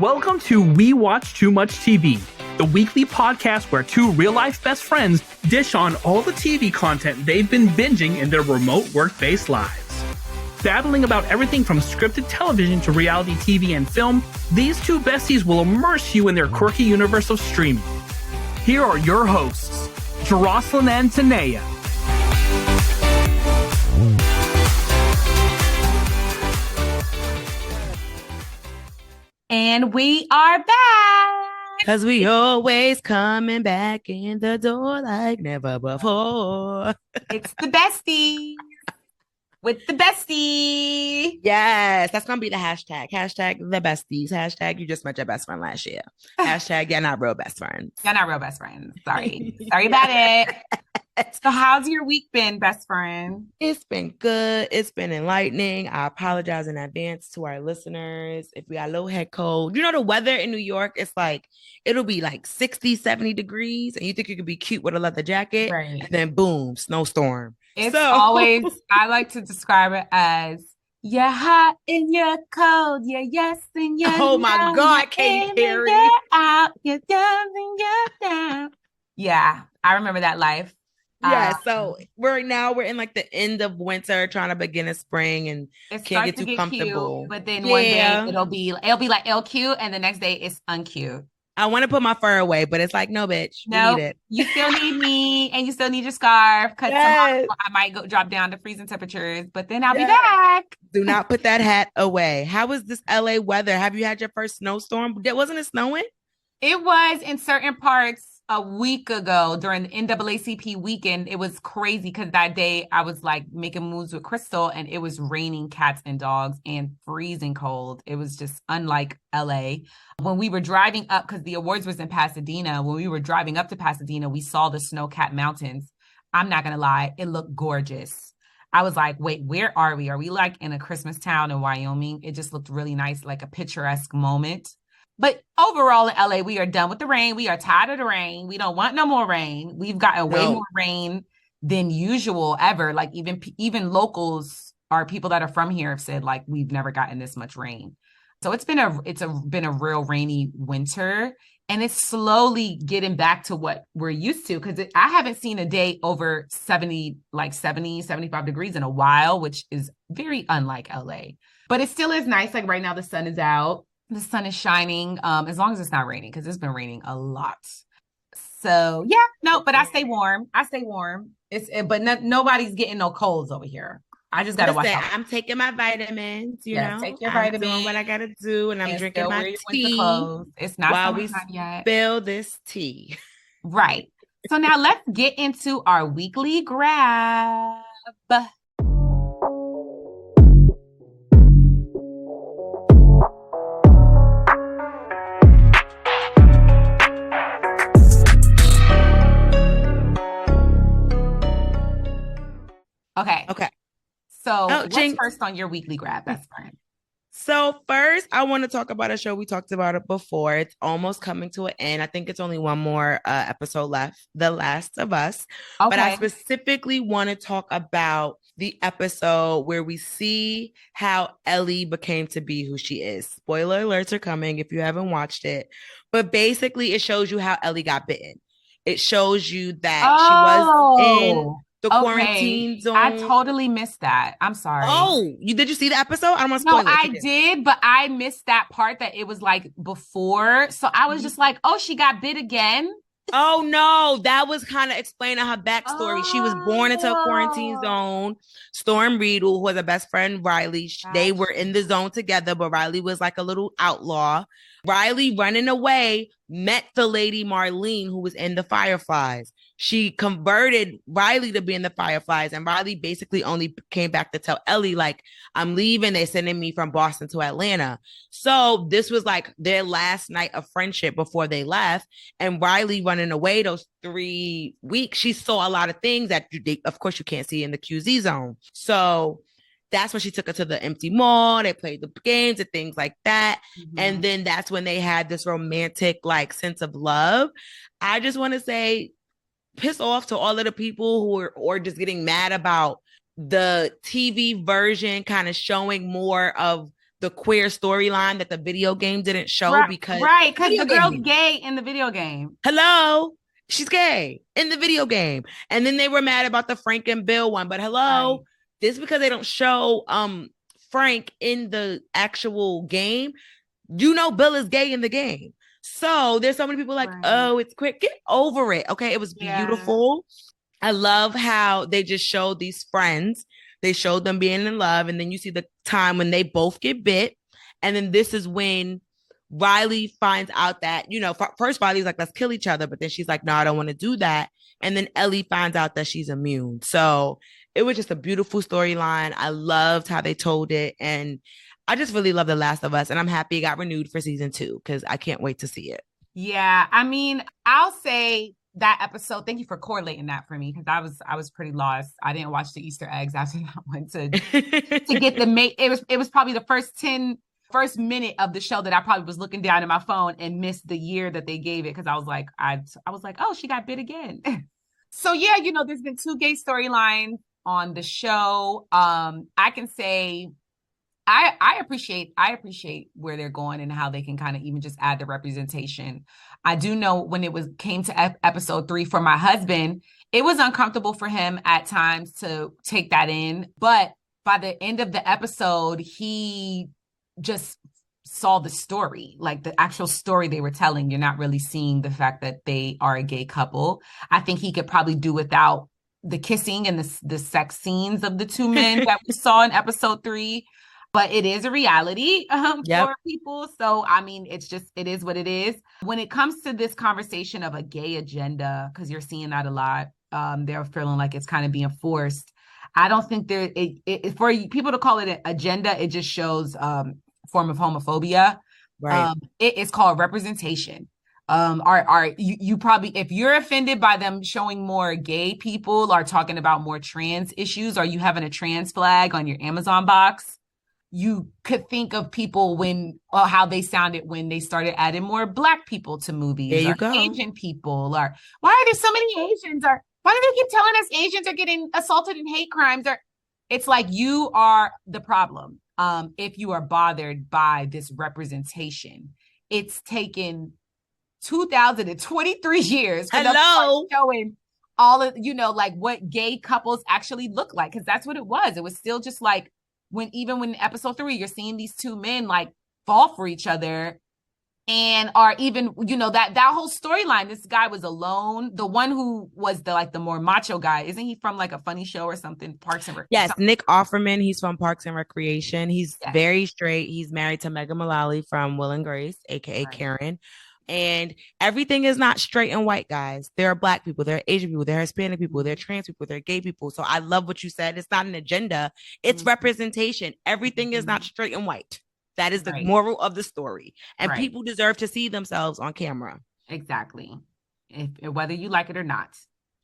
Welcome to We Watch Too Much TV, the weekly podcast where two real-life best friends dish on all the TV content they've been binging in their remote work-based lives. Battling about everything from scripted television to reality TV and film, these two besties will immerse you in their quirky universe of streaming. Here are your hosts, Jeroslyn and Tinaya. And we are back. Cause we always coming back in the door like never before. It's the besties with the bestie. Yes, that's gonna be the hashtag. Hashtag the besties. Hashtag you just met your best friend last year. Hashtag you're not real best friends. You're not real best friends. Sorry. Sorry about it. So how's your week been, best friend? It's been good. It's been enlightening. I apologize in advance to our listeners if we got a little head cold. You know, the weather in New York, it's like, it'll be like 60, 70 degrees, and you think you could be cute with a leather jacket, right? And then boom, snowstorm. It's always, I like to describe it as, you're hot and you're cold, you're yes and you're oh my no, God, Katy Perry. You're out, you're down and you're down. Yeah, I remember that life. Yeah, so we're in like the end of winter, trying to begin a spring, and it can't get too comfortable. Cute, but then one day it'll be like ill cute, and the next day it's uncute. I want to put my fur away, but it's like, no, bitch, no, we need it. You still need me, and you still need your scarf because tomorrow I might go drop down to freezing temperatures, but then I'll be back. Do not put that hat away. How was this LA weather? Have you had your first snowstorm? Wasn't it snowing? It was in certain parts. A week ago during the NAACP weekend, it was crazy because that day I was like making moves with Crystal and it was raining cats and dogs and freezing cold. It was just unlike LA. When we were driving up, because the awards was in Pasadena, when we were driving up to Pasadena, we saw the snow-capped mountains. I'm not going to lie, it looked gorgeous. I was like, wait, where are we? Are we like in a Christmas town in Wyoming? It just looked really nice, like a picturesque moment. But overall in LA, we are done with the rain. We are tired of the rain. We don't want no more rain. We've gotten way more rain than usual ever. Like even locals or people that are from here have said like we've never gotten this much rain. So it's been a real rainy winter, and it's slowly getting back to what we're used to because I haven't seen a day over 70, 75 degrees in a while, which is very unlike LA. But it still is nice. Like right now, the sun is out. The sun is shining, as long as it's not raining, because it's been raining a lot. So but I stay warm. But nobody's getting no colds over here. I just gotta watch out. I'm taking my vitamins. You know, take your vitamins. I'm doing what I gotta do, and I'm drinking my tea. It's not while we yet. Spill this tea. Right. So now let's get into our weekly grab. Okay. So what's first on your weekly grab, best friend? So first, I want to talk about a show. We talked about it before. It's almost coming to an end. I think it's only one more episode left, The Last of Us. Okay. But I specifically want to talk about the episode where we see how Ellie became to be who she is. Spoiler alerts are coming if you haven't watched it. But basically, it shows you how Ellie got bitten. It shows you that she was in the quarantine zone. I totally missed that. I'm sorry. Oh, did you see the episode? I don't want to spoil it. No, I did, but I missed that part that it was like before. So I was just like, oh, she got bit again. Oh no, that was kind of explaining her backstory. She was born into a quarantine zone. Storm Riedel, who was a best friend, Riley, they were in the zone together, but Riley was like a little outlaw. Riley running away met the lady Marlene, who was in the Fireflies. She converted Riley to be in the Fireflies, and Riley basically only came back to tell Ellie, like, I'm leaving. They're sending me from Boston to Atlanta. So this was like their last night of friendship before they left. And Riley running away those 3 weeks, she saw a lot of things that, of course, you can't see in the QZ zone. So that's when she took her to the empty mall. They played the games and things like that. Mm-hmm. And then that's when they had this romantic, like, sense of love. I just want to say, piss off to all of the people who are or just getting mad about the TV version kind of showing more of the queer storyline that the video game didn't show because the girl's gay in the video game. Hello, she's gay in the video game, and then they were mad about the Frank and Bill one. But hello, this because they don't show Frank in the actual game. Bill is gay in the game, so there's so many people like, oh, it's quick. Get over it, okay? It was beautiful. I love how they just showed these friends. They showed them being in love, and then you see the time when they both get bit. And then this is when Riley finds out that, first Riley's like, let's kill each other. But then she's like, no, I don't want to do that. And then Ellie finds out that she's immune. So it was just a beautiful storyline. I loved how they told it. And I just really love The Last of Us. And I'm happy it got renewed for season 2 because I can't wait to see it. Yeah, I mean, I'll say that episode, thank you for correlating that for me because I was pretty lost. I didn't watch the Easter eggs after that one to get the it was probably the first minute of the show that I probably was looking down at my phone and missed the year that they gave it because I was like, oh, she got bit again. So yeah, there's been 2 gay storylines on the show. I can say I appreciate where they're going and how they can kind of even just add the representation. I do know when it came to episode 3 for my husband, it was uncomfortable for him at times to take that in. But by the end of the episode, he just saw the story, like the actual story they were telling. You're not really seeing the fact that they are a gay couple. I think he could probably do without the kissing and the sex scenes of the 2 men that we saw in episode 3. But it is a reality for people. So, I mean, it is what it is. When it comes to this conversation of a gay agenda, because you're seeing that a lot, they're feeling like it's kind of being forced. I don't think for people to call it an agenda, it just shows form of homophobia. Right. It is called representation. You probably, if you're offended by them showing more gay people or talking about more trans issues, or you having a trans flag on your Amazon box, you could think of people how they sounded when they started adding more Black people to movies. There you go. Asian people, or why are there so many Asians? Or why do they keep telling us Asians are getting assaulted in hate crimes? Or it's like you are the problem. If you are bothered by this representation, it's taken 2023 years for showing all of like what gay couples actually look like, because that's what it was. It was still just like when episode 3, you're seeing these 2 men like fall for each other and are even, that whole storyline. This guy was alone. The one who was the more macho guy, isn't he from like a funny show or something? Parks and Recreation. Yes, Nick Offerman. He's from Parks and Recreation. He's very straight. He's married to Megan Mullally from Will and Grace, aka Karen. And everything is not straight and white, guys. There are Black people, there are Asian people, there are Hispanic people, there are trans people, there are gay people. So I love what you said. It's not an agenda. It's representation. Everything is not straight and white. That is the moral of the story. And people deserve to see themselves on camera. Exactly. Whether you like it or not.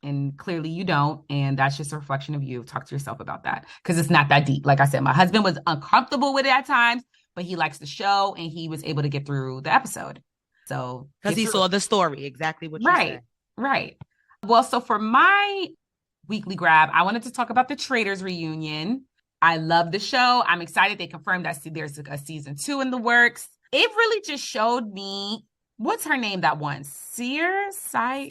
And clearly you don't. And that's just a reflection of you. Talk to yourself about that. Because it's not that deep. Like I said, my husband was uncomfortable with it at times, but he likes the show and he was able to get through the episode. So because he saw the story, exactly what you said. Right. Well, so for my weekly grab, I wanted to talk about the Traitors reunion. I love the show. I'm excited. They confirmed that there's a season 2 in the works. It really just showed me, what's her name that won? Siri? I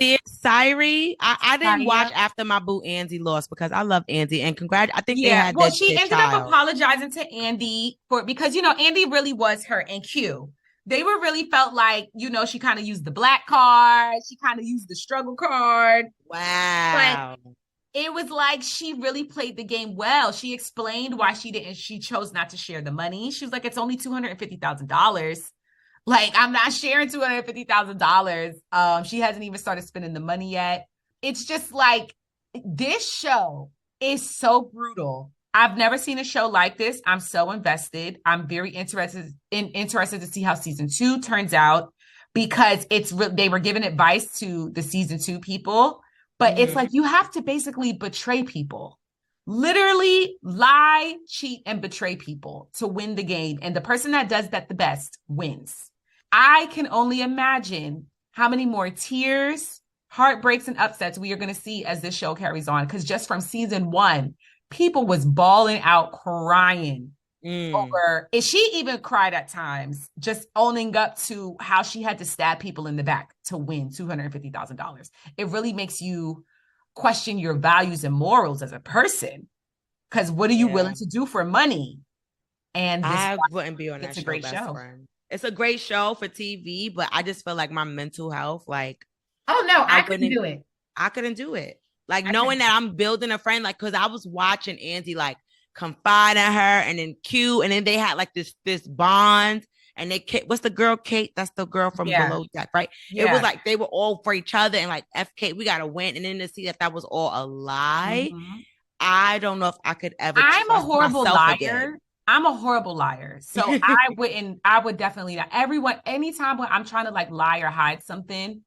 didn't watch after my boo Andy lost because I love Andy and I think they had she ended up apologizing to Andy because Andy really was her and Q. They really felt like, she kind of used the Black card. She kind of used the struggle card. Wow. But it was like she really played the game well. She explained why she chose not to share the money. She was like, it's only $250,000. Like, I'm not sharing $250,000. She hasn't even started spending the money yet. It's just like, this show is so brutal. I've never seen a show like this. I'm so invested. I'm very interested to see how season 2 turns out, because they were giving advice to the season 2 people, but it's like you have to basically betray people, literally lie, cheat, and betray people to win the game. And the person that does that the best wins. I can only imagine how many more tears, heartbreaks, and upsets we are going to see as this show carries on. Because just from season 1, people was bawling out, crying over, and she even cried at times, just owning up to how she had to stab people in the back to win $250,000. It really makes you question your values and morals as a person. Because what are you willing to do for money? And I wouldn't be on that show. It's a great show. It's a great show for TV, but I just feel like my mental health, like, oh no, I couldn't do it. I couldn't do it. Like knowing that I'm building a friend, like, because I was watching Andy like confide in her, and then Q, and then they had like this bond, and what's the girl, Kate? That's the girl from Below Deck, right? Yeah. It was like they were all for each other, and like FK, we gotta win, and then to see that was all a lie. I don't know if I could ever. I'm a horrible liar. Again. I'm a horrible liar. So I would definitely not. Anytime when I'm trying to like lie or hide something,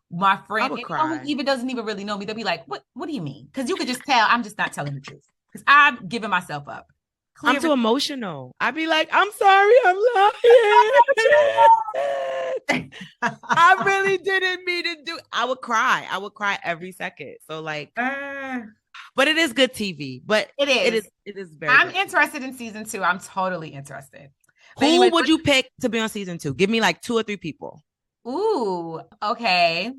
my friend who even doesn't even really know me, they'll be like, what do you mean? Because you could just tell I'm just not telling the truth. Because I'm giving myself up. I'm too emotional. I'd be like, I'm sorry, I'm lying. I really didn't mean to do. I would cry every second. So like, but it is good TV. But it is very. I'm interested in season 2. I'm totally interested. Who would you pick to be on season 2? Give me like 2 or 3 people. Ooh, okay.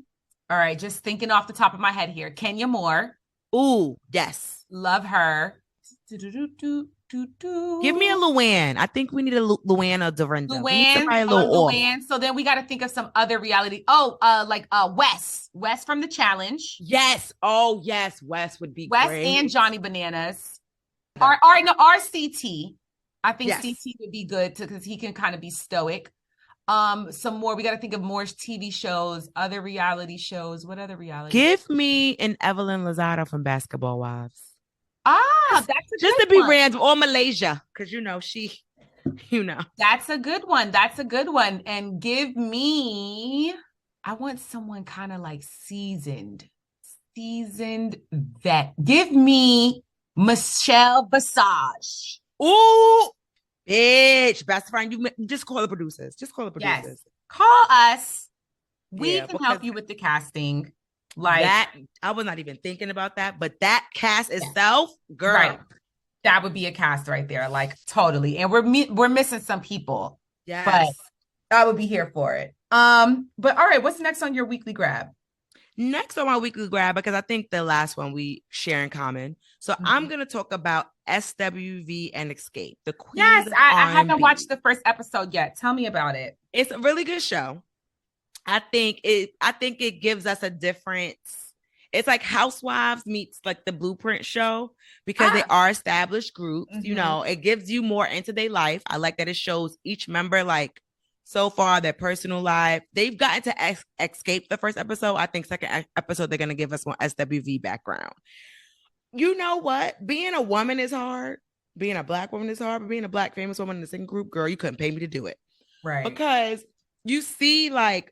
All right. Just thinking off the top of my head here. Kenya Moore. Ooh, yes. Love her. Give me a Luann. I think we need a Luann or Dorinda. Luann. So then we got to think of some other reality. Like Wes from The Challenge. Yes. Oh, yes. Wes would be Wes great. And Johnny Bananas. RCT. I think CT would be good because he can kind of be stoic. Some more. We got to think of more TV shows, other reality shows. What other reality? Give me an Evelyn Lozada from Basketball Wives. That's just to be random, or Malaysia, because that's a good one. And give me, I want someone kind of like seasoned vet. Give me Michelle Visage. Ooh, bitch, best friend. You just call the producers. Yes. Call us. We can help you with the casting. Like that, I was not even thinking about that, but that cast itself, girl, right. That would be a cast right there, like totally. And we're missing some people, but I would be here for it. But all right, what's next on your weekly grab? Next on my weekly grab, because I think the last one we share in common. So I'm gonna talk about SWV and Xscape, the Queen. Yes, I haven't watched the first episode yet. Tell me about it. It's a really good show. I think it gives us a difference. It's like Housewives meets like the Blueprint show, because they are established groups. It gives you more into their life. I like that it shows each member, like, so far, their personal life. They've gotten to Xscape the first episode. I think second episode, they're going to give us more SWV background. You know what? Being a woman is hard. Being a Black woman is hard. But being a Black famous woman in the same group, girl, you couldn't pay me to do it. Right. Because you see, like,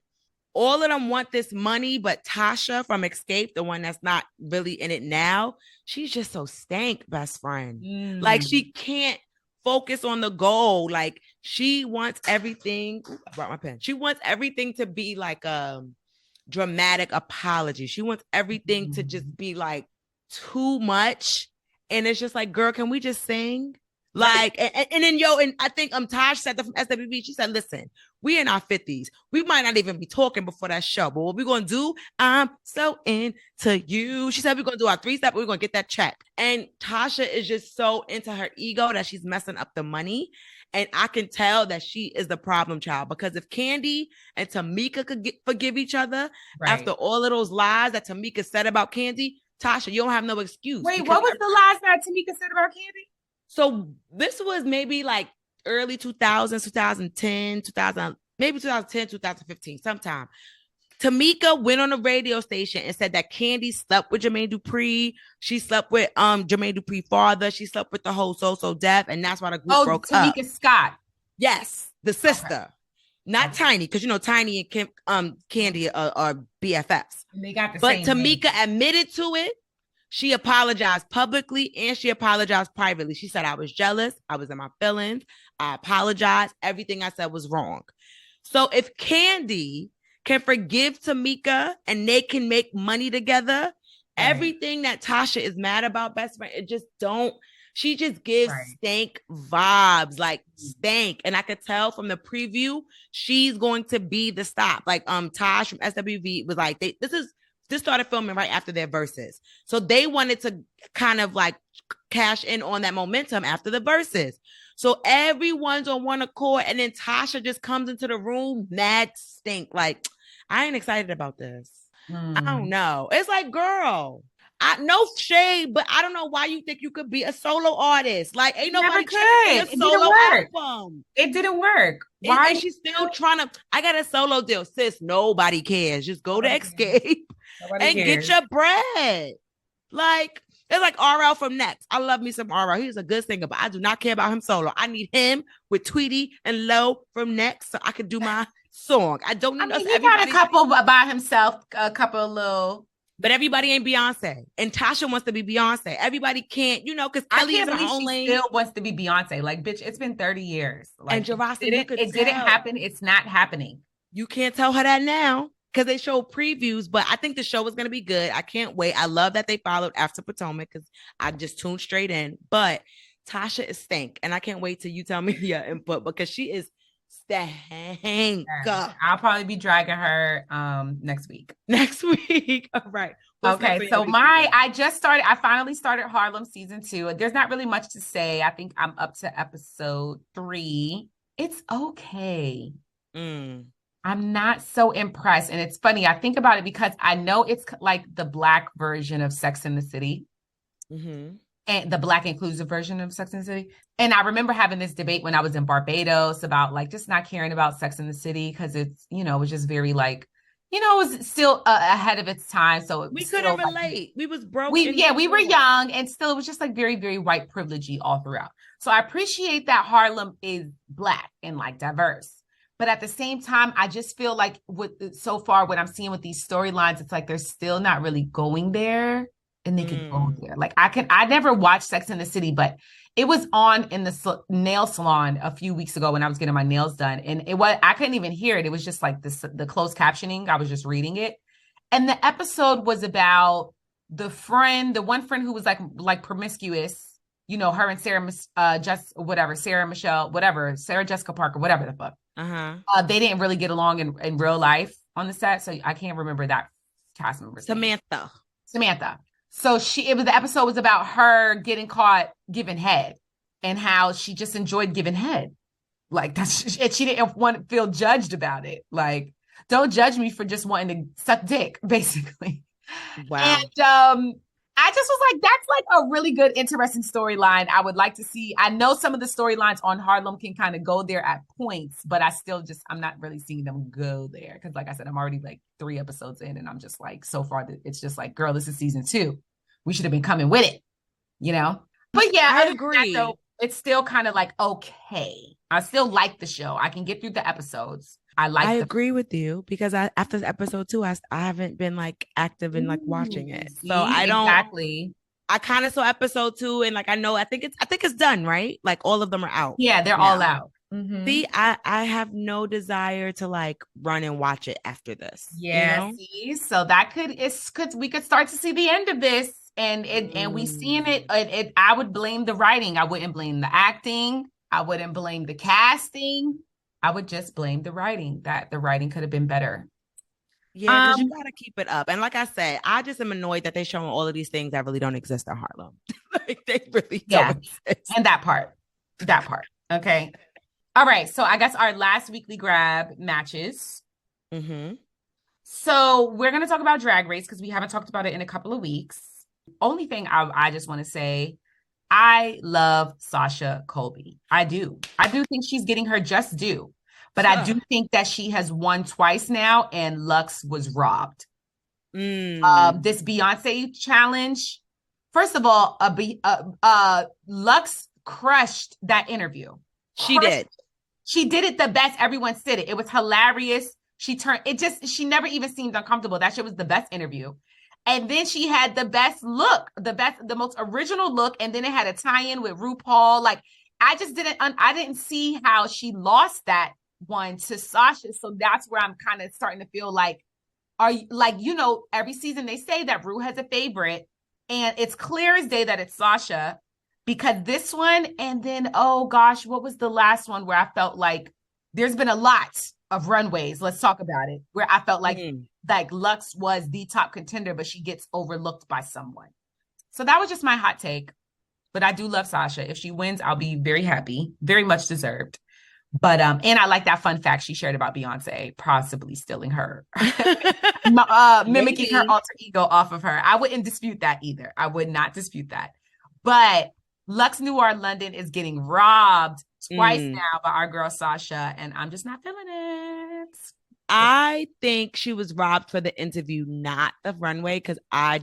all of them want this money, but Tasha from Xscape, the one that's not really in it now, she's just so stank, best friend. Like, she can't focus on the goal. Like, she wants everything. Ooh, I brought my pen. She wants everything to be like a dramatic apology. She wants everything to just be like too much. And it's just like, girl, can we just sing? Like, and then and I think Taj said that from SWV. She said, listen, we in our 50s. We might not even be talking before that show, but what we're gonna do, I'm so into you. She said we're gonna do our 3-step, but we're gonna get that check. And Tasha is just so into her ego that she's messing up the money. And I can tell that she is the problem child, because if Kandi and Tamika could forgive each other after all of those lies that Tamika said about Kandi, Tasha, you don't have no excuse. Wait, what was the lies that Tamika said about Kandi? So this was maybe like early 2000s, 2010, 2015, sometime. Tamika went on a radio station and said that Kandi slept with Jermaine Dupri. She slept with Jermaine Dupri's father. She slept with the whole So Def, and that's why the group broke up. Tamika Scott. Yes, the sister. Not Tiny, because Tiny and Kandi are BFFs. And they got the but same Tamika name. Admitted to it. She apologized publicly and she apologized privately. She said, I was jealous. I was in my feelings. I apologized. Everything I said was wrong. So if Kandi can forgive Tamika and they can make money together, everything that Tasha is mad about, best friend, it just don't She just gives stank vibes, like stank. And I could tell from the preview, she's going to be the stop. Like Taj from SWV was like, this started filming right after their verses. So they wanted to kind of like cash in on that momentum after the verses. So everyone's on one accord, and then Tasha just comes into the room, mad stink. Like, I ain't excited about this. I don't know. It's like, girl, no shade, but I don't know why you think you could be a solo artist. Like, ain't nobody checking a solo album. It didn't work. Why is she still trying to? I got a solo deal, sis. Nobody cares. Just go to Xscape and get your bread. Like, it's like RL from Next. I love me some RL. He's a good singer, but I do not care about him solo. I need him with Tweety and Low from Next so I can do my song. I don't need us. He got a couple by himself, a couple of little. But everybody ain't Beyonce. And Tasha wants to be Beyonce. Everybody can't, because Kelly is her own lane. She still wants to be Beyonce. Like, bitch, it's been 30 years. Like, and Jeroslyn, it didn't happen. It's not happening. You can't tell her that now because they showed previews, but I think the show is going to be good. I can't wait. I love that they followed after Potomac because I just tuned straight in. But Tasha is stank. And I can't wait till you tell me your input because she is stank. I'll probably be dragging her next week. All right. Okay, so I finally started Harlem season 2. There's not really much to say. I think I'm up to episode 3. It's okay. I'm not so impressed. And it's funny. I think about it because I know it's like the Black version of Sex and the City. And the Black inclusive version of Sex and the City. And I remember having this debate when I was in Barbados about like just not caring about Sex and the City because it's, it was just very like, it was still ahead of its time. So we couldn't relate. We was broke. We were young and still it was just like very, very white privilegey all throughout. So I appreciate that Harlem is Black and like diverse. But at the same time, I just feel like so far what I'm seeing with these storylines, it's like they're still not really going there. And they could go there. Like I never watched Sex and the City, but it was on in the nail salon a few weeks ago when I was getting my nails done. And I couldn't even hear it. It was just like the closed captioning. I was just reading it. And the episode was about the one friend who was like promiscuous, her and Sarah Jessica Parker, whatever the fuck. They didn't really get along in real life on the set. So I can't remember that cast member's name. Samantha. So the episode was about her getting caught giving head and how she just enjoyed giving head. Like and she didn't want to feel judged about it. Like, don't judge me for just wanting to suck dick, basically. Wow. And I just was like, that's like a really good, interesting storyline. I would like to see. I know some of the storylines on Harlem can kind of go there at points, but I'm not really seeing them go there. Cause like I said, I'm already like 3 episodes in and I'm just like, so far it's just like, girl, this is season 2. We should have been coming with it, But yeah, I agree. Though, it's still kind of like, okay. I still like the show. I can get through the episodes. I agree with you because after episode 2, I haven't been like active in like watching it. So I don't exactly. I kind of saw episode 2 and like I think it's done, right? Like all of them are out. Yeah, they're all out. See, I have no desire to like run and watch it after this. Yeah, see, so we could start to see the end of this, and we seeing it. I would blame the writing. I wouldn't blame the acting. I wouldn't blame the casting. I would just blame the writing. That the writing could have been better. Yeah, because you gotta keep it up. And like I said, I just am annoyed that they're showing all of these things that really don't exist in Harlem. Like they really don't exist. And that part. Okay. All right. So I guess our last weekly grab matches. So we're gonna talk about Drag Race because we haven't talked about it in a couple of weeks. Only thing I just want to say, I love Sasha Colby. I do think she's getting her just due. But I do think that she has won twice now, and Lux was robbed. This Beyonce challenge, first of all, Lux crushed that interview. She did. She did it the best. Everyone said it. It was hilarious. She never even seemed uncomfortable. That shit was the best interview. And then she had the best look, the most original look. And then it had a tie-in with RuPaul. Like, I didn't see how she lost that one to Sasha. So that's where I'm kind of starting to feel like, every season they say that Ru has a favorite, and it's clear as day that it's Sasha because this one, and then, oh gosh, what was the last one where I felt like there's been a lot of runways. Let's talk about it. Where I felt like Luxx was the top contender, but she gets overlooked by someone. So that was just my hot take. But I do love Sasha. If she wins, I'll be very happy. Very much deserved. But and I like that fun fact she shared about Beyonce possibly stealing her, mimicking her alter ego off of her. I wouldn't dispute that either. I would not dispute that. But Luxx Noir London is getting robbed twice now by our girl Sasha, and I'm just not feeling it. I think she was robbed for the interview, not the runway, because I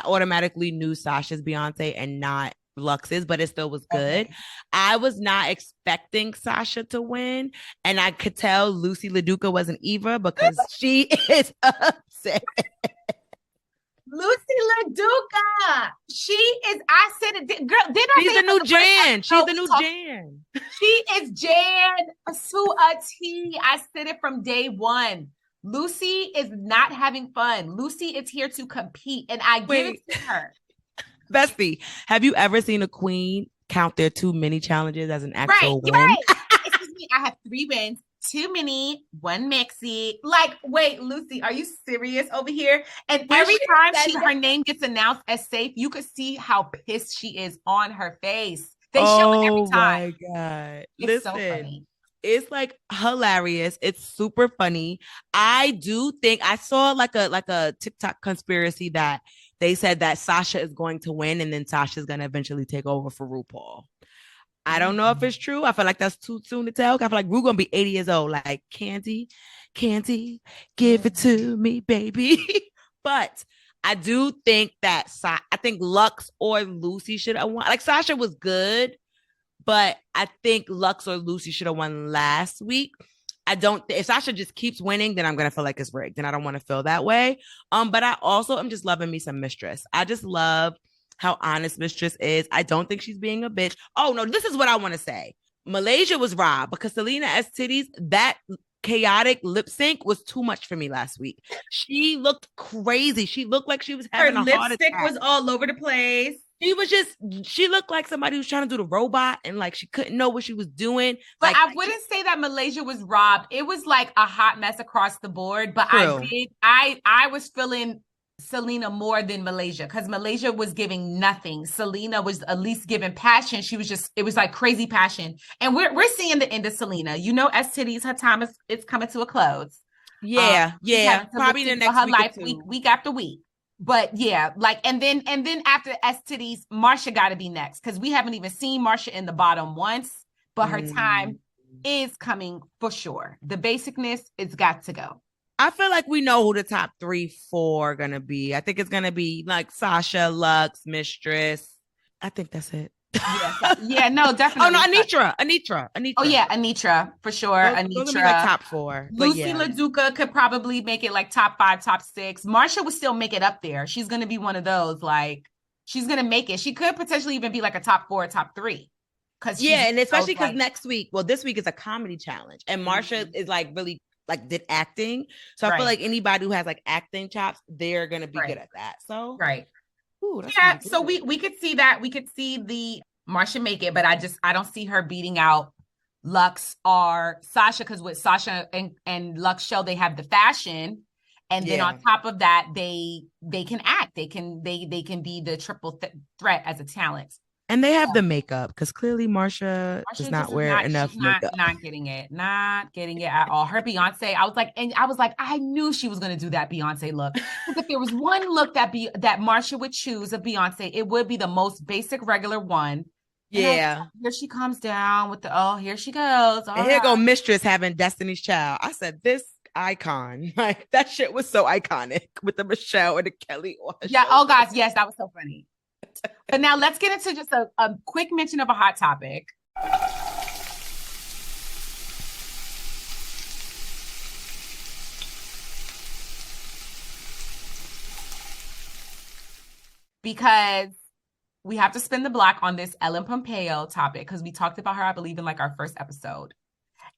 automatically knew Sasha's Beyonce and not Luxx's, but it still was good. Okay. I was not expecting Sasha to win, and I could tell Loosey LaDuca wasn't either because she is upset. Loosey LaDuca, she is. I said it, girl. Did I? She's the new Jan. She's the new Jan. She is Jan to a T. I said it from day one. Loosey is not having fun. Loosey is here to compete, and I give it to her. Bestie, have you ever seen a queen count their 2 mini challenges as an actual win? Right. Excuse me, I have 3 wins, 2 mini, 1 mixie. Like, wait, Loosey, are you serious over here? And every time her name gets announced as safe, you could see how pissed she is on her face. They show it every time. Oh my God. It's so funny. It's like hilarious. It's super funny. I do think I saw like a TikTok conspiracy that they said that Sasha is going to win and then Sasha's going to eventually take over for RuPaul. I don't know if it's true. I feel like that's too soon to tell. I feel like Ru going to be 80 years old. Like, Candy, give it to me, baby. But I do think that I think Luxx or Loosey should have won. Like, Sasha was good, but I think Luxx or Loosey should have won last week. If Sasha just keeps winning, then I'm going to feel like it's rigged, and I don't want to feel that way. But I also am just loving me some Mistress. I just love how honest Mistress is. I don't think she's being a bitch. Oh, no, this is what I want to say. Malaysia was robbed because Selena S. Titties, that chaotic lip sync was too much for me last week. She looked crazy. She looked like she was having a heart attack. Her lipstick was all over the place. She looked like somebody who's trying to do the robot and like she couldn't know what she was doing. But like, I wouldn't say that Malaysia was robbed. It was like a hot mess across the board. But true. I was feeling Selena more than Malaysia because Malaysia was giving nothing. Selena was at least giving passion. It was like crazy passion. And we're seeing the end of Selena. You know, S Titties, her time is coming to a close. Yeah. Probably the next week after week. But yeah, like, and then after S Titties, Marsha got to be next because we haven't even seen Marsha in the bottom once, but her time is coming for sure. The basicness, it's got to go. I feel like we know who the top 3, 4 are gonna be. I think it's gonna be like Sasha, Luxx, Mistress. I think that's it. Yeah, no, definitely. Oh no, Anitra. Oh yeah, Anitra for sure. Those will be like top 4. Loosey LaDuca could probably make it like top 5, top 6. Marsha would still make it up there. She's gonna be one of those. Like she's gonna make it. She could potentially even be like a top 4, top 3. And especially because next week, this week is a comedy challenge, and Marsha is like really like did acting. So I feel like anybody who has like acting chops, they're gonna be good at that. So Ooh, yeah, so we could see that. We could see the Marsha make it, but I don't see her beating out Luxx or Sasha because with Sasha and Luxx show, they have the fashion. And then on top of that, they can act. They can be the triple threat as a talent. And they have the makeup because clearly Marsha does not wear enough makeup. Not getting it at all. Her Beyonce, I was like, I knew she was going to do that Beyonce look. Because if there was one look that Marsha would choose of Beyonce, it would be the most basic, regular one. Yeah. Here she comes down with here she goes. And here go Mistress having Destiny's Child. I said, this icon. Like that shit was so iconic with the Michelle and the Kelly. Yeah. Oh gosh. Yes. That was so funny. But now let's get into just a quick mention of a hot topic. Because we have to spin the block on this Ellen Pompeo topic because we talked about her, I believe, in like our first episode.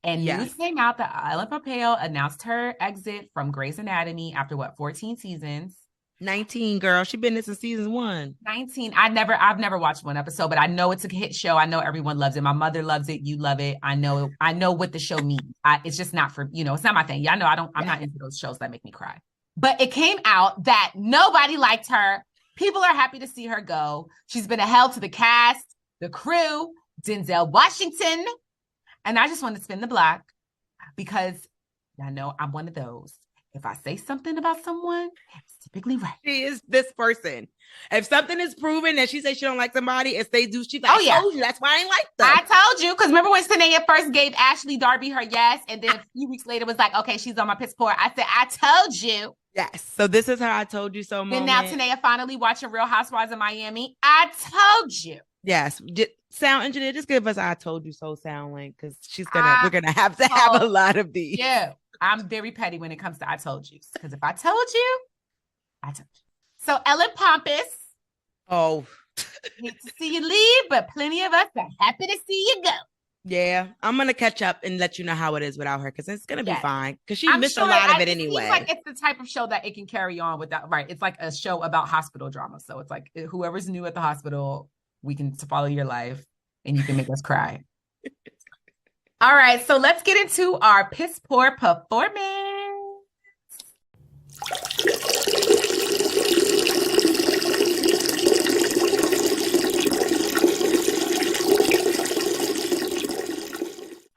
And news came out that Ellen Pompeo announced her exit from Grey's Anatomy after 14 seasons. 19, girl. She been there since season 1. 19. I've never watched one episode, but I know it's a hit show. I know everyone loves it. My mother loves it. You love it. I know what the show means. It's just not for, it's not my thing. Yeah, I know I'm not into those shows that make me cry. But it came out that nobody liked her. People are happy to see her go. She's been a hell to the cast, the crew, Denzel Washington. And I just want to spin the block because I know I'm one of those. If I say something about someone, it's typically right. She is this person. If something is proven that she says she don't like somebody, if they do, she's like, I told you, that's why I ain't like them. I told you, because remember when Tinaya first gave Ashley Darby her yes, and then a few weeks later was like, okay, she's on my piss poor. I said, I told you. Yes. So this is her I told you so moment. And now Tinaya finally watching Real Housewives of Miami. I told you. Yes. Sound engineer, just give us I told you so sound link, because we're gonna have to have a lot of these. Yeah. I'm very petty when it comes to I told you. Because if I told you, I told you. So Ellen Pompous. Oh. Hate to see you leave, but plenty of us are happy to see you go. Yeah. I'm going to catch up and let you know how it is without her, because it's going to be fine. Because she missed a lot of it anyway. Seems like it's the type of show that it can carry on without, right? It's like a show about hospital drama. So it's like whoever's new at the hospital, we can follow your life and you can make us cry. All right, so let's get into our piss poor performance.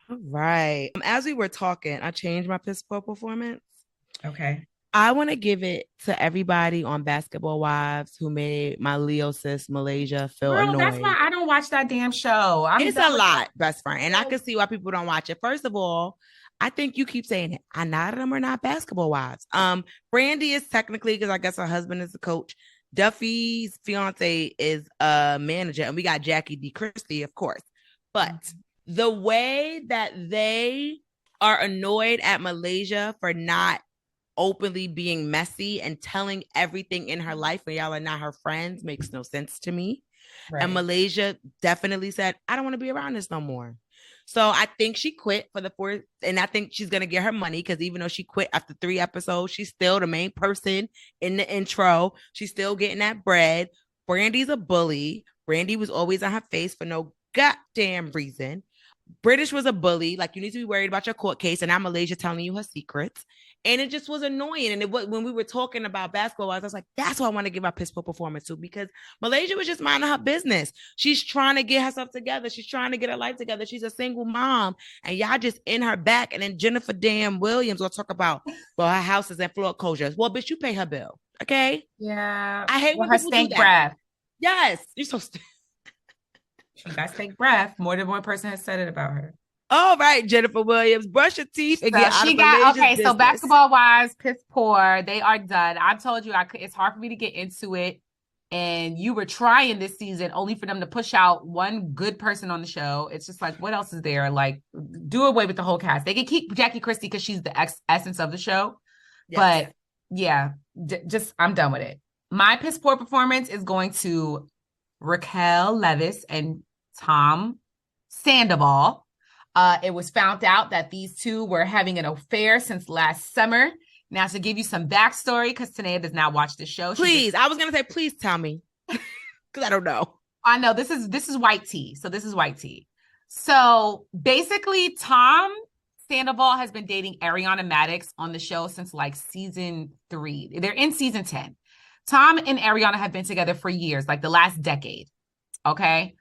All right. As we were talking, I changed my piss poor performance. Okay. I want to give it to everybody on Basketball Wives who made my Leo sis Malaysia feel annoyed. That's why I don't watch that damn show. It's a lot, best friend. And I can see why people don't watch it. First of all, I think you keep saying it. I not them are not Basketball Wives. Brandy is technically, because I guess her husband is the coach. Duffy's fiance is a manager. And we got Jackie D. Christie, of course. But the way that they are annoyed at Malaysia for not openly being messy and telling everything in her life when y'all are not her friends makes no sense to me. Right. And Malaysia definitely said, I don't want to be around this no more. So I think she quit for the 4th, and I think she's going to get her money, because even though she quit after 3 episodes, she's still the main person in the intro. She's still getting that bread. Brandy's a bully. Brandy was always on her face for no goddamn reason. British was a bully. Like, you need to be worried about your court case, and now Malaysia telling you her secrets. And it just was annoying. And when we were talking about Basketball, I was like, that's what I want to give our piss poor performance to, because Malaysia was just minding her business. She's trying to get herself together. She's trying to get her life together. She's a single mom, and y'all just in her back. And then Jennifer damn Williams will talk about, well, her house is in foreclosures. Well, bitch, you pay her bill. Okay. Yeah. I hate when her people stank do that. breath. Yes. You're so she got stank breath. More than one person has said it about her. All right, Jennifer Williams, brush your teeth and get out of Malaysia's business. So Basketball Wives, piss poor. They are done. I told you it's hard for me to get into it. And you were trying this season only for them to push out one good person on the show. It's just like, what else is there? Like, do away with the whole cast. They can keep Jackie Christie because she's the essence of the show. Yes. But yeah, just I'm done with it. My piss poor performance is going to Raquel Leviss and Tom Sandoval. It was found out that these two were having an affair since last summer. Now, to give you some backstory, because Tinaya does not watch the show. Please, I was going to say, please tell me, because I don't know. I know, this is white tea. So this is white tea. So basically, Tom Sandoval has been dating Ariana Madix on the show since like season 3. They're in season 10. Tom and Ariana have been together for years, like the last decade. Okay.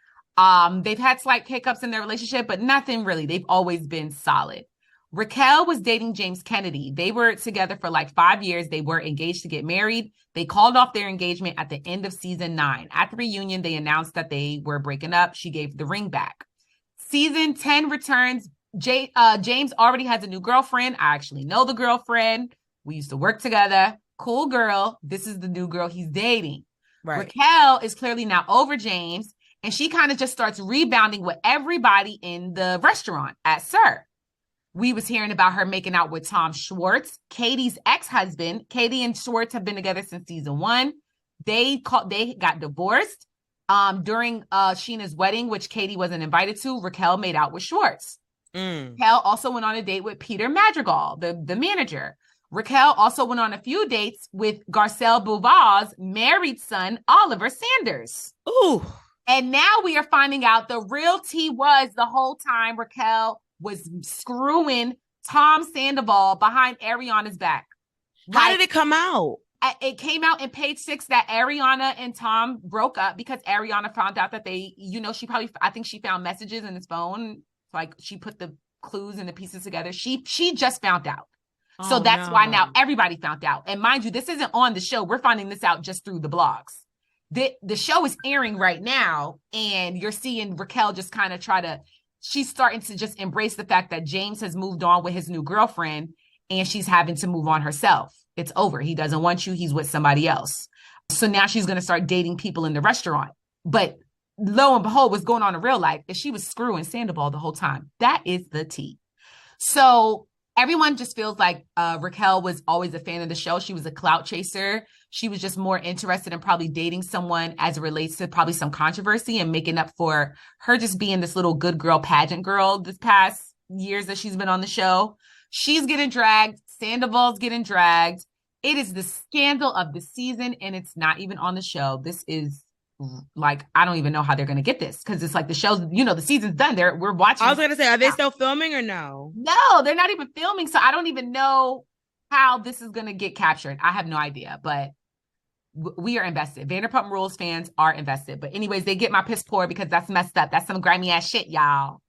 They've had slight hiccups in their relationship, but nothing really. They've always been solid. Raquel was dating James Kennedy. They were together for like 5 years. They were engaged to get married. They called off their engagement at the end of season 9. At the reunion, they announced that they were breaking up. She gave the ring back. Season 10 returns. James already has a new girlfriend. I actually know the girlfriend. We used to work together. Cool girl. This is the new girl he's dating. Right. Raquel is clearly now over James. And she kind of just starts rebounding with everybody in the restaurant at Sir. We was hearing about her making out with Tom Schwartz, Katie's ex-husband. Katie and Schwartz have been together since season 1. They got divorced during Sheena's wedding, which Katie wasn't invited to. Raquel made out with Schwartz. Raquel also went on a date with Peter Madrigal, the manager. Raquel also went on a few dates with Garcelle Beauvais' married son, Oliver Sanders. Ooh. And now we are finding out the real tea was the whole time Raquel was screwing Tom Sandoval behind Ariana's back. How did it come out? It came out in page 6 that Ariana and Tom broke up because Ariana found out that they, I think she found messages in his phone. Like she put the clues and the pieces together. She just found out. So that's why now everybody found out. And mind you, this isn't on the show. We're finding this out just through the blogs. The show is airing right now, and you're seeing Raquel just kind of she's starting to just embrace the fact that James has moved on with his new girlfriend, and she's having to move on herself. It's over. He doesn't want you. He's with somebody else. So now she's going to start dating people in the restaurant. But lo and behold, what's going on in real life is she was screwing Sandoval the whole time. That is the tea. So everyone just feels like Raquel was always a fan of the show. She was a clout chaser. She was just more interested in probably dating someone as it relates to probably some controversy and making up for her just being this little good girl pageant girl this past years that she's been on the show. She's getting dragged. Sandoval's getting dragged. It is the scandal of the season, and it's not even on the show. This is like, I don't even know how they're going to get this because it's like the show's, the season's done. We're watching. I was going to say, are they still filming or no? No, they're not even filming. So I don't even know how this is going to get captured. I have no idea, but we are invested. Vanderpump Rules fans are invested. But anyways, they get my piss poor because that's messed up. That's some grimy ass shit, y'all.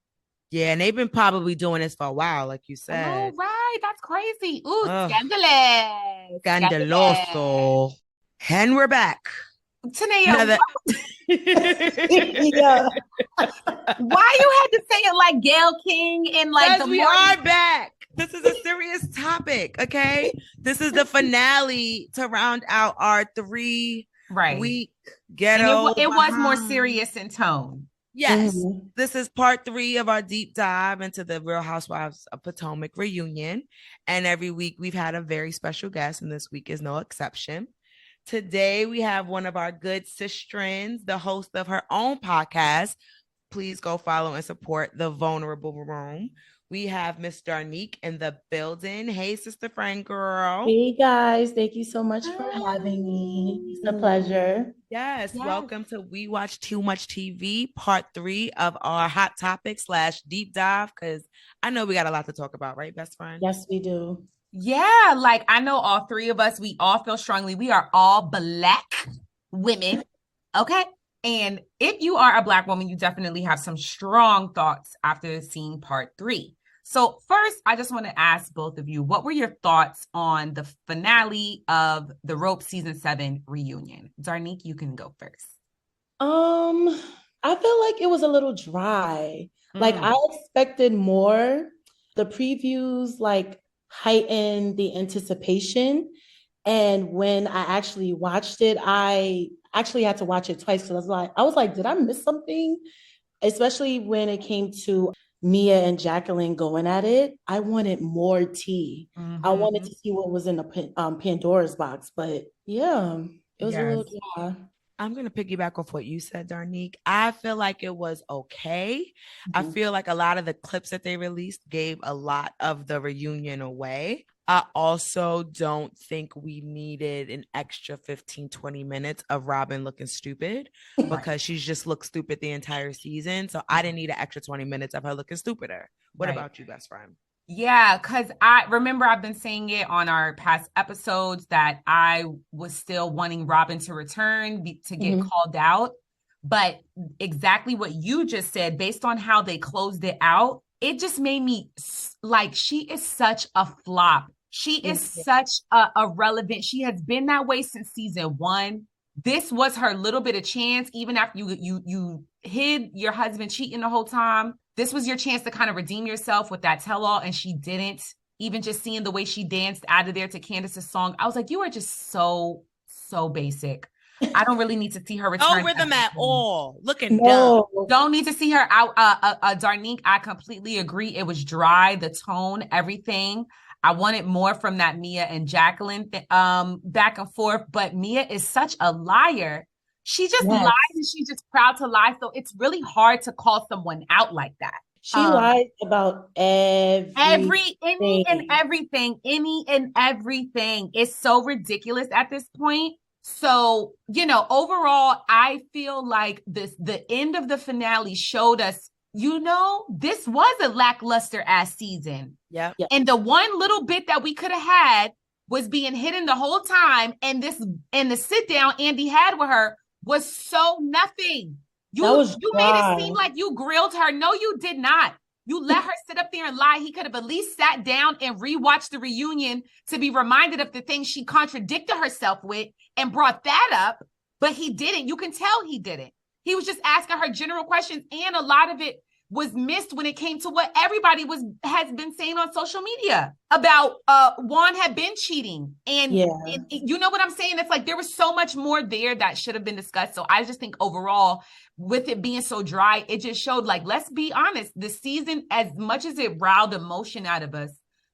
Yeah, and they've been probably doing this for a while, like you said. Oh, right. That's crazy. Ooh, scandalous. Scandaloso. And we're back. Tinaya, yeah. Why you had to say it like Gayle King and like we are back. This is a serious topic, okay? This is the finale to round out our 3-week ghetto. It was more serious in tone. Yes, This is part 3 of our deep dive into the Real Housewives of Potomac reunion. And every week we've had a very special guest, and this week is no exception. Today we have one of our good sistrins, the host of her own podcast. Please go follow and support The Vulnerable Room. We have Miss Darnique in the building. Hey, sister friend girl. Hey, guys. Thank you so much for having me. It's a pleasure. Yes. Welcome to We Watch Too Much TV, part 3 of our hot topic / deep dive, because I know we got a lot to talk about, right, best friend? Yes, we do. Yeah, like I know all 3 of us, we all feel strongly. We are all Black women, okay? And if you are a Black woman, you definitely have some strong thoughts after seeing part 3. So first, I just want to ask both of you, what were your thoughts on the finale of the Rope Season 7 reunion? Darnique, you can go first. I feel like it was a little dry. Like I expected more. The previews like heightened the anticipation. And when I actually watched it, I actually had to watch it twice because I was like, did I miss something? Especially when it came to Mia and Jacqueline going at it. I wanted more tea. I wanted to see what was in the Pandora's box. But yeah, it was a little dry. I'm going to piggyback off what you said, Darnique. I feel like it was okay. I feel like a lot of the clips that they released gave a lot of the reunion away. I also don't think we needed an extra 15, 20 minutes of Robin looking stupid because she's just looked stupid the entire season. So I didn't need an extra 20 minutes of her looking stupider. What about you, best friend? Yeah, because I remember I've been saying it on our past episodes that I was still wanting Robin to return, to get called out. But exactly what you just said, based on how they closed it out, it just made me like, she is such a flop. She is such a relevant. She has been that way since season 1. This was her little bit of chance, even after you hid your husband cheating the whole time. This was your chance to kind of redeem yourself with that tell-all, and she didn't. Even just seeing the way she danced out of there to Candace's song, I was like, you are just so basic. I don't really need to see her return. No rhythm at all. Looking dumb. Don't need to see her out. Darnique, I completely agree. It was dry, the tone, everything. I wanted more from that Mia and Jacqueline back and forth, but Mia is such a liar. She just lies and she's just proud to lie. So it's really hard to call someone out like that. She lies about any and everything. It's so ridiculous at this point. So, overall, I feel like the end of the finale showed us, this was a lackluster ass season. Yeah. And the one little bit that we could have had was being hidden the whole time. And the sit down Andy had with her was so nothing. You made it seem like you grilled her. No, you did not. You let her sit up there and lie. He could have at least sat down and rewatched the reunion to be reminded of the things she contradicted herself with and brought that up. But he didn't. You can tell he didn't. He was just asking her general questions, and a lot of it was missed when it came to what everybody has been saying on social media about Juan had been cheating. And you know what I'm saying? It's like there was so much more there that should have been discussed. So I just think overall, with it being so dry, it just showed, like, let's be honest, the season, as much as it riled emotion out of us,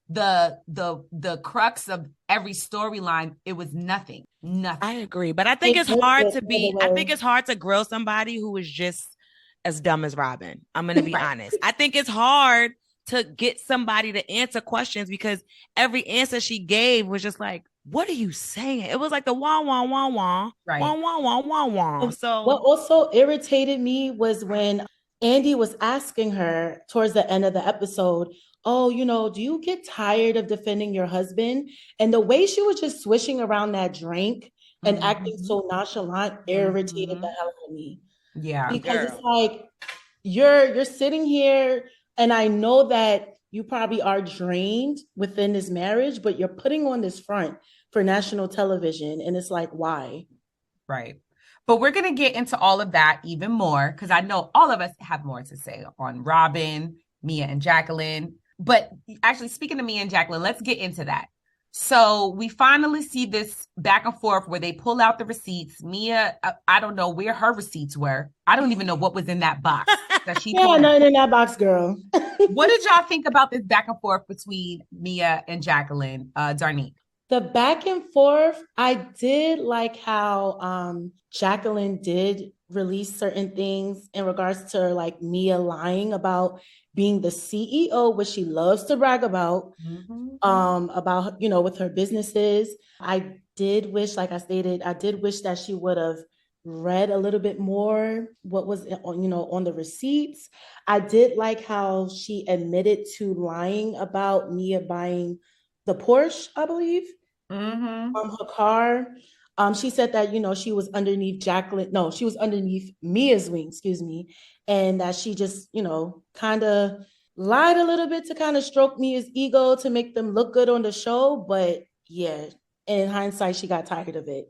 the crux of every storyline, it was nothing. I agree. But I think it's hard to grill somebody who is just as dumb as Robin. I'm going to be honest. I think it's hard to get somebody to answer questions because every answer she gave was just like, what are you saying? It was like the wah, wah, wah, wah, right. Wah, wah, wah, wah, wah. So what also irritated me was when Andy was asking her towards the end of the episode, oh, do you get tired of defending your husband? And the way she was just swishing around that drink and acting so nonchalant irritated the hell out of me. Yeah. Because it's like, you're sitting here, and I know that you probably are drained within this marriage, but you're putting on this front for national television. And it's like, why? Right. But we're going to get into all of that even more, because I know all of us have more to say on Robin, Mia, and Jacqueline. But actually, speaking of Mia and Jacqueline, let's get into that. So we finally see this back and forth where they pull out the receipts. Mia, I don't know where her receipts were. I don't even know what was in that box that she pulled out. Nothing in that box, girl. What did y'all think about this back and forth between Mia and Jacqueline, Darnique? The back and forth, I did like how Jacqueline did release certain things in regards to like Mia lying about being the CEO, which she loves to brag about, about, with her businesses. I did wish, like I stated, that she would have read a little bit more what was, on the receipts. I did like how she admitted to lying about Mia buying the Porsche, I believe, her car. She said that, she was underneath she was underneath Mia's wing, and that she just, kind of lied a little bit to kind of stroke Mia's ego to make them look good on the show. But yeah, in hindsight, she got tired of it,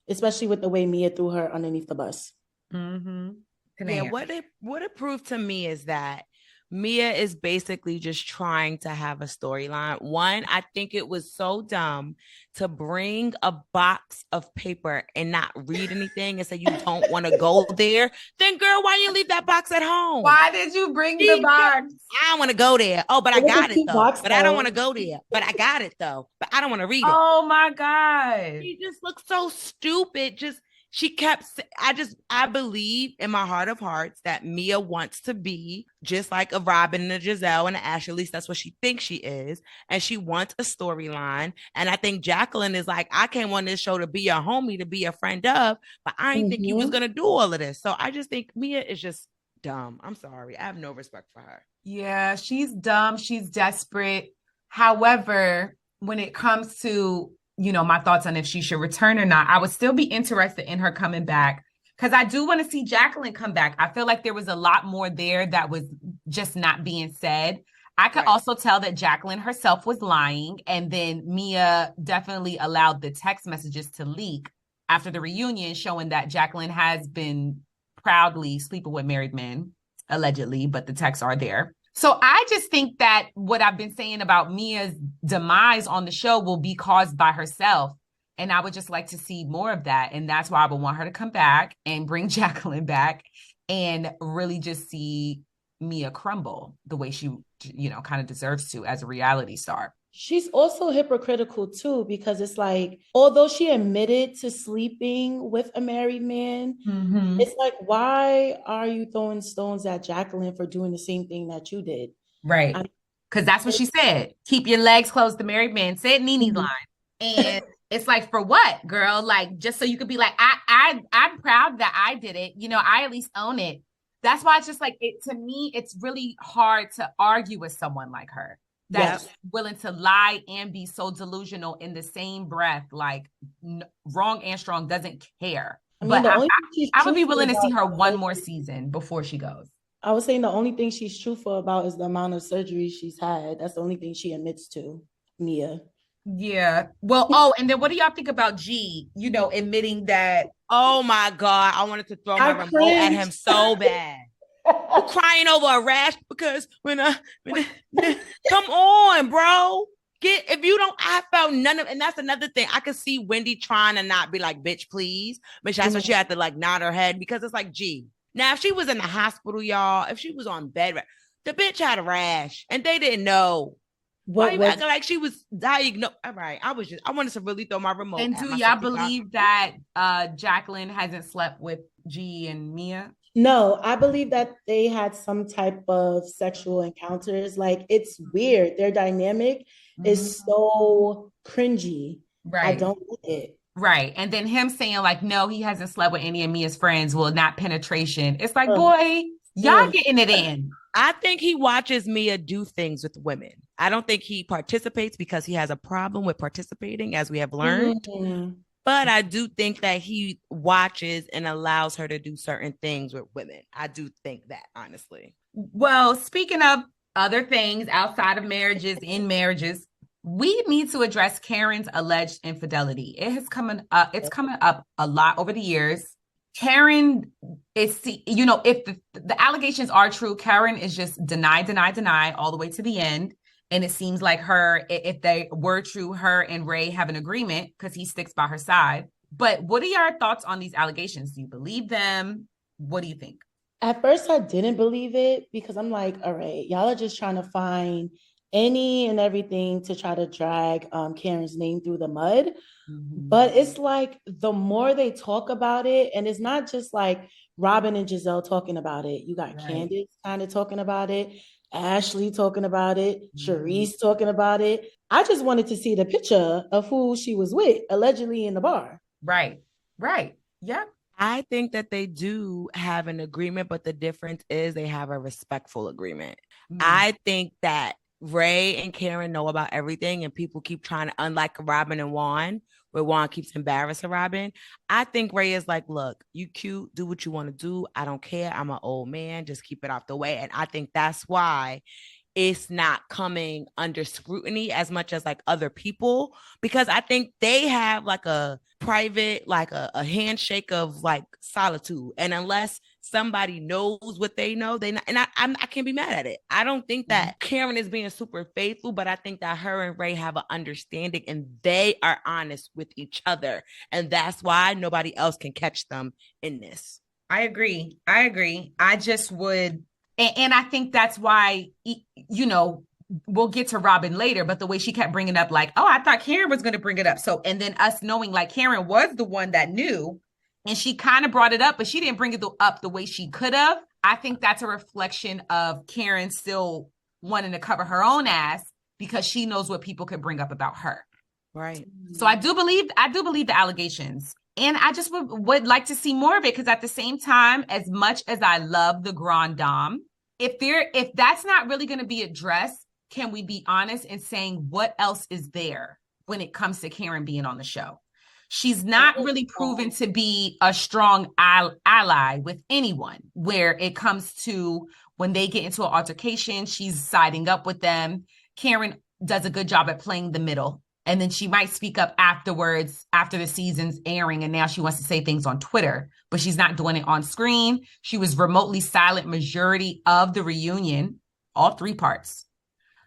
especially with the way Mia threw her underneath the bus. Yeah, what it proved to me is that Mia is basically just trying to have a storyline. One, I think it was so dumb to bring a box of paper and not read anything and say you don't want to go there. Then, girl, why didn't you leave that box at home? Why did you bring the box? I don't want to go there. Oh, but I got it though. But I don't want to go there. But I got it though. But I don't want to read it. Oh my God. She just looks so stupid. She kept, I believe in my heart of hearts that Mia wants to be just like a Robin and a Giselle and an Ashley. At least that's what she thinks she is. And she wants a storyline. And I think Jacqueline is like, I came on this show to be a homie, to be a friend of, but I didn't think you was going to do all of this. So I just think Mia is just dumb. I'm sorry. I have no respect for her. Yeah, she's dumb. She's desperate. However, when it comes to my thoughts on if she should return or not, I would still be interested in her coming back because I do want to see Jacqueline come back. I feel like there was a lot more there that was just not being said. I could also tell that Jacqueline herself was lying, and then Mia definitely allowed the text messages to leak after the reunion, showing that Jacqueline has been proudly sleeping with married men, allegedly, but the texts are there. So I just think that what I've been saying about Mia's demise on the show will be caused by herself. And I would just like to see more of that. And that's why I would want her to come back and bring Jacqueline back and really just see Mia crumble the way she, kind of deserves to as a reality star. she's also hypocritical too, because it's like, although she admitted to sleeping with a married man, it's like, why are you throwing stones at Jacqueline for doing the same thing that you did? Right. Because that's what she said. Keep your legs closed, the married man said Nene's line. And it's like, for what, girl? Like, just so you could be like, I'm proud that I did it. You know, I at least own it. That's why it's just like, to me, it's really hard to argue with someone like her that's willing to lie and be so delusional in the same breath. Like, wrong and strong, doesn't care. I mean, but I would be willing to see her one more season before she goes. I was saying the only thing she's truthful about is the amount of surgery she's had. That's the only thing she admits to, Mia. Yeah. Well, and then what do y'all think about G, admitting that? Oh my God. I wanted to throw my remote at him so bad. Crying over a rash because when come on, bro. I felt none of, and that's another thing. I could see Wendy trying to not be like, bitch, please. But that's what she had to like nod her head, because it's like, G. Now, if she was in the hospital, y'all, if she was on bed, the bitch had a rash and they didn't know. Like she was diagnosed. All right. I wanted to really throw my remote. And do y'all believe that Jacqueline hasn't slept with G and Mia? No, I believe that they had some type of sexual encounters. Like, it's weird. Their dynamic is so cringy. Right. I don't like it. Right. And then him saying like, no, he hasn't slept with any of Mia's friends. Well, not penetration. It's like, boy, y'all getting it in. I think he watches Mia do things with women. I don't think he participates because he has a problem with participating, as we have learned. But I do think that he watches and allows her to do certain things with women. I do think that, honestly. Well, speaking of other things outside of marriages, in marriages, we need to address Karen's alleged infidelity. It's coming up a lot over the years. Karen is, if the allegations are true, Karen is just deny all the way to the end. And it seems like if they were true, her and Ray have an agreement because he sticks by her side. But what are your thoughts on these allegations? Do you believe them? What do you think? At first, I didn't believe it because I'm like, all right, y'all are just trying to find any and everything to try to drag Karen's name through the mud. But it's like, the more they talk about it, and it's not just like Robin and Giselle talking about it. You got Candace kind of talking about it. Ashley talking about it, Charisse talking about it. I just wanted to see the picture of who she was with, allegedly in the bar. Right. Yeah. I think that they do have an agreement, but the difference is they have a respectful agreement. I think that Ray and Karen know about everything, and people keep trying to, unlike Robin and Juan, where Juan keeps embarrassing Robin. I think Ray is like, look, you cute, do what you want to do. I don't care. I'm an old man. Just keep it off the way. And I think that's why it's not coming under scrutiny as much as like other people, because I think they have like a private, like a handshake of like solitude. And unless somebody knows what they know, I can't be mad at it. I don't think that Karen is being super faithful, but I think that her and Ray have an understanding and they are honest with each other. And that's why nobody else can catch them in this. I agree. I just would, and I think that's why, we'll get to Robin later, but the way she kept bringing up like, oh, I thought Karen was going to bring it up. So, and then us knowing like Karen was the one that knew, and she kind of brought it up, but she didn't bring it up the way she could have. I think that's a reflection of Karen still wanting to cover her own ass because she knows what people could bring up about her. Right. So I do believe the allegations. And I just would like to see more of it, because at the same time, as much as I love the Grand Dame, if that's not really going to be addressed, can we be honest in saying what else is there when it comes to Karen being on the show? She's not really proven to be a strong ally with anyone, where it comes to when they get into an altercation, she's siding up with them. Karen does a good job at playing the middle. And then she might speak up afterwards, after the season's airing, and now she wants to say things on Twitter, but she's not doing it on screen. She was remotely silent majority of the reunion, all 3 parts.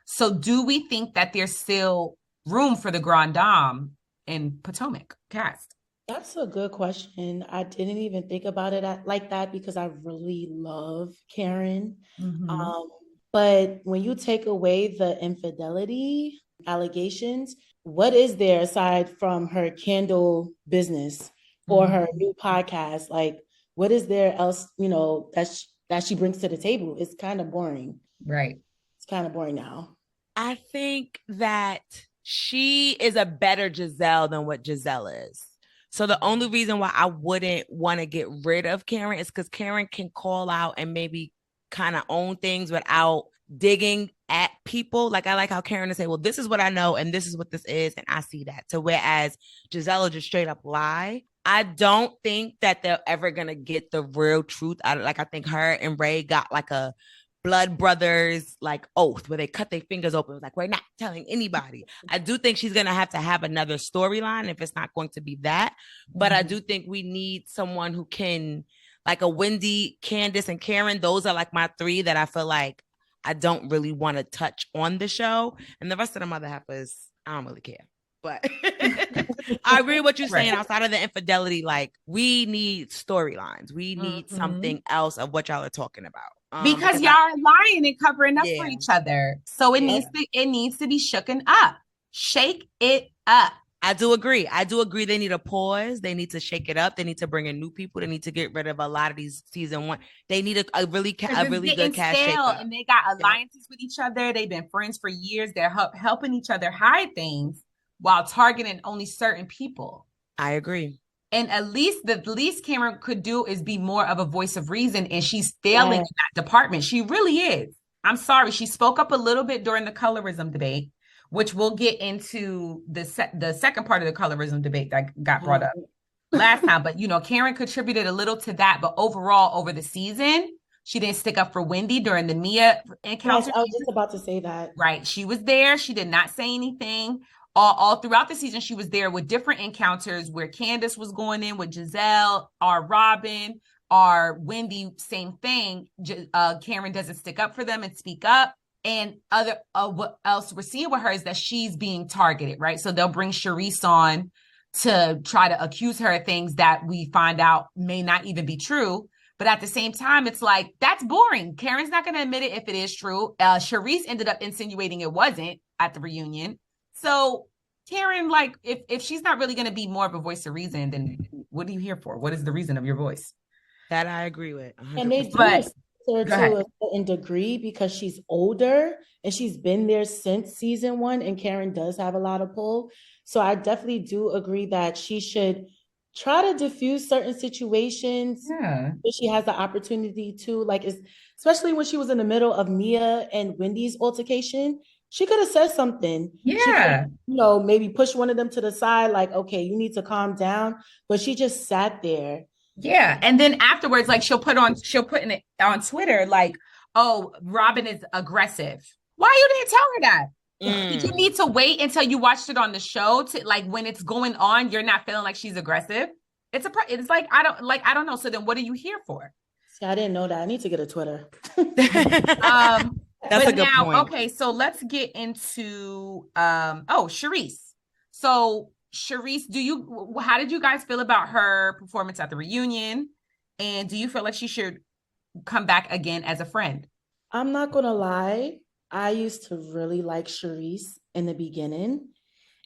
So do we think that there's still room for the Grand Dame in Potomac cast? That's a good question. I didn't even think about it like that because I really love Karen. But when you take away the infidelity, allegations. What is there aside from her candle business or her new podcast? Like, what is there else, that she brings to the table? It's kind of boring. Right. It's kind of boring now. I think that she is a better Giselle than what Giselle is. So the only reason why I wouldn't want to get rid of Karen is because Karen can call out and maybe kind of own things without digging at people. Like, I like how Karen will say, well, this is what I know and this is what this is, and I see that. So whereas Giselle will just straight up lie. I don't think that they're ever gonna get the real truth out of, like, I think her and Ray got like a blood brothers like oath where they cut their fingers open. It was like, we're not telling anybody. I do think she's gonna have to have another storyline if it's not going to be that. But I do think we need someone who can, like a Wendy, Candace, and Karen. Those are like my three that I feel like I don't really want to touch on the show. And the rest of the mother heifers, I don't really care. But I agree with what you're saying. Outside of the infidelity, like, we need storylines. We need something else of what y'all are talking about. Because y'all are lying and covering up for each other. So it needs to be shooken up. Shake it up. I do agree. They need a pause. They need to shake it up. They need to bring in new people. They need to get rid of a lot of these season one. They need a really good cast shake up. And they got alliances with each other. They've been friends for years. They're helping each other hide things while targeting only certain people. I agree. And the least Cameron could do is be more of a voice of reason. And she's failing in that department. She really is. I'm sorry. She spoke up a little bit during the colorism debate, which we'll get into the second part of the colorism debate that got brought up last time. But, Karen contributed a little to that. But overall, over the season, she didn't stick up for Wendy during the Mia encounter. Yes, I was just about to say that. Right. She was there. She did not say anything. All throughout the season, she was there with different encounters where Candace was going in with Giselle, or Robin, or Wendy, same thing. Karen doesn't stick up for them and speak up. And what else we're seeing with her is that she's being targeted, right? So they'll bring Charisse on to try to accuse her of things that we find out may not even be true. But at the same time, it's like, that's boring. Karen's not going to admit it if it is true. Charisse ended up insinuating it wasn't at the reunion. So Karen, like, if she's not really going to be more of a voice of reason, then what are you here for? What is the reason of your voice? That I agree with. 100%. And they do her to a certain degree because she's older and she's been there since season 1, and Karen does have a lot of pull. So I definitely do agree that she should try to diffuse certain situations if she has the opportunity to, like, especially when she was in the middle of Mia and Wendy's altercation. She could have said something. Yeah. She could, maybe push one of them to the side, like, okay, you need to calm down. But she just sat there. Yeah. And then afterwards, like, she'll put it on Twitter, like, oh, Robin is aggressive. Why you didn't tell her that? Did you need to wait until you watched it on the show to, like, when it's going on, you're not feeling like she's aggressive? It's like, I don't know. So then what are you here for? See, I didn't know that. I need to get a Twitter. That's a good point. Okay, so let's get into Charisse. So Charisse, how did you guys feel about her performance at the reunion? And do you feel like she should come back again as a friend? I'm not gonna lie. I used to really like Charisse in the beginning.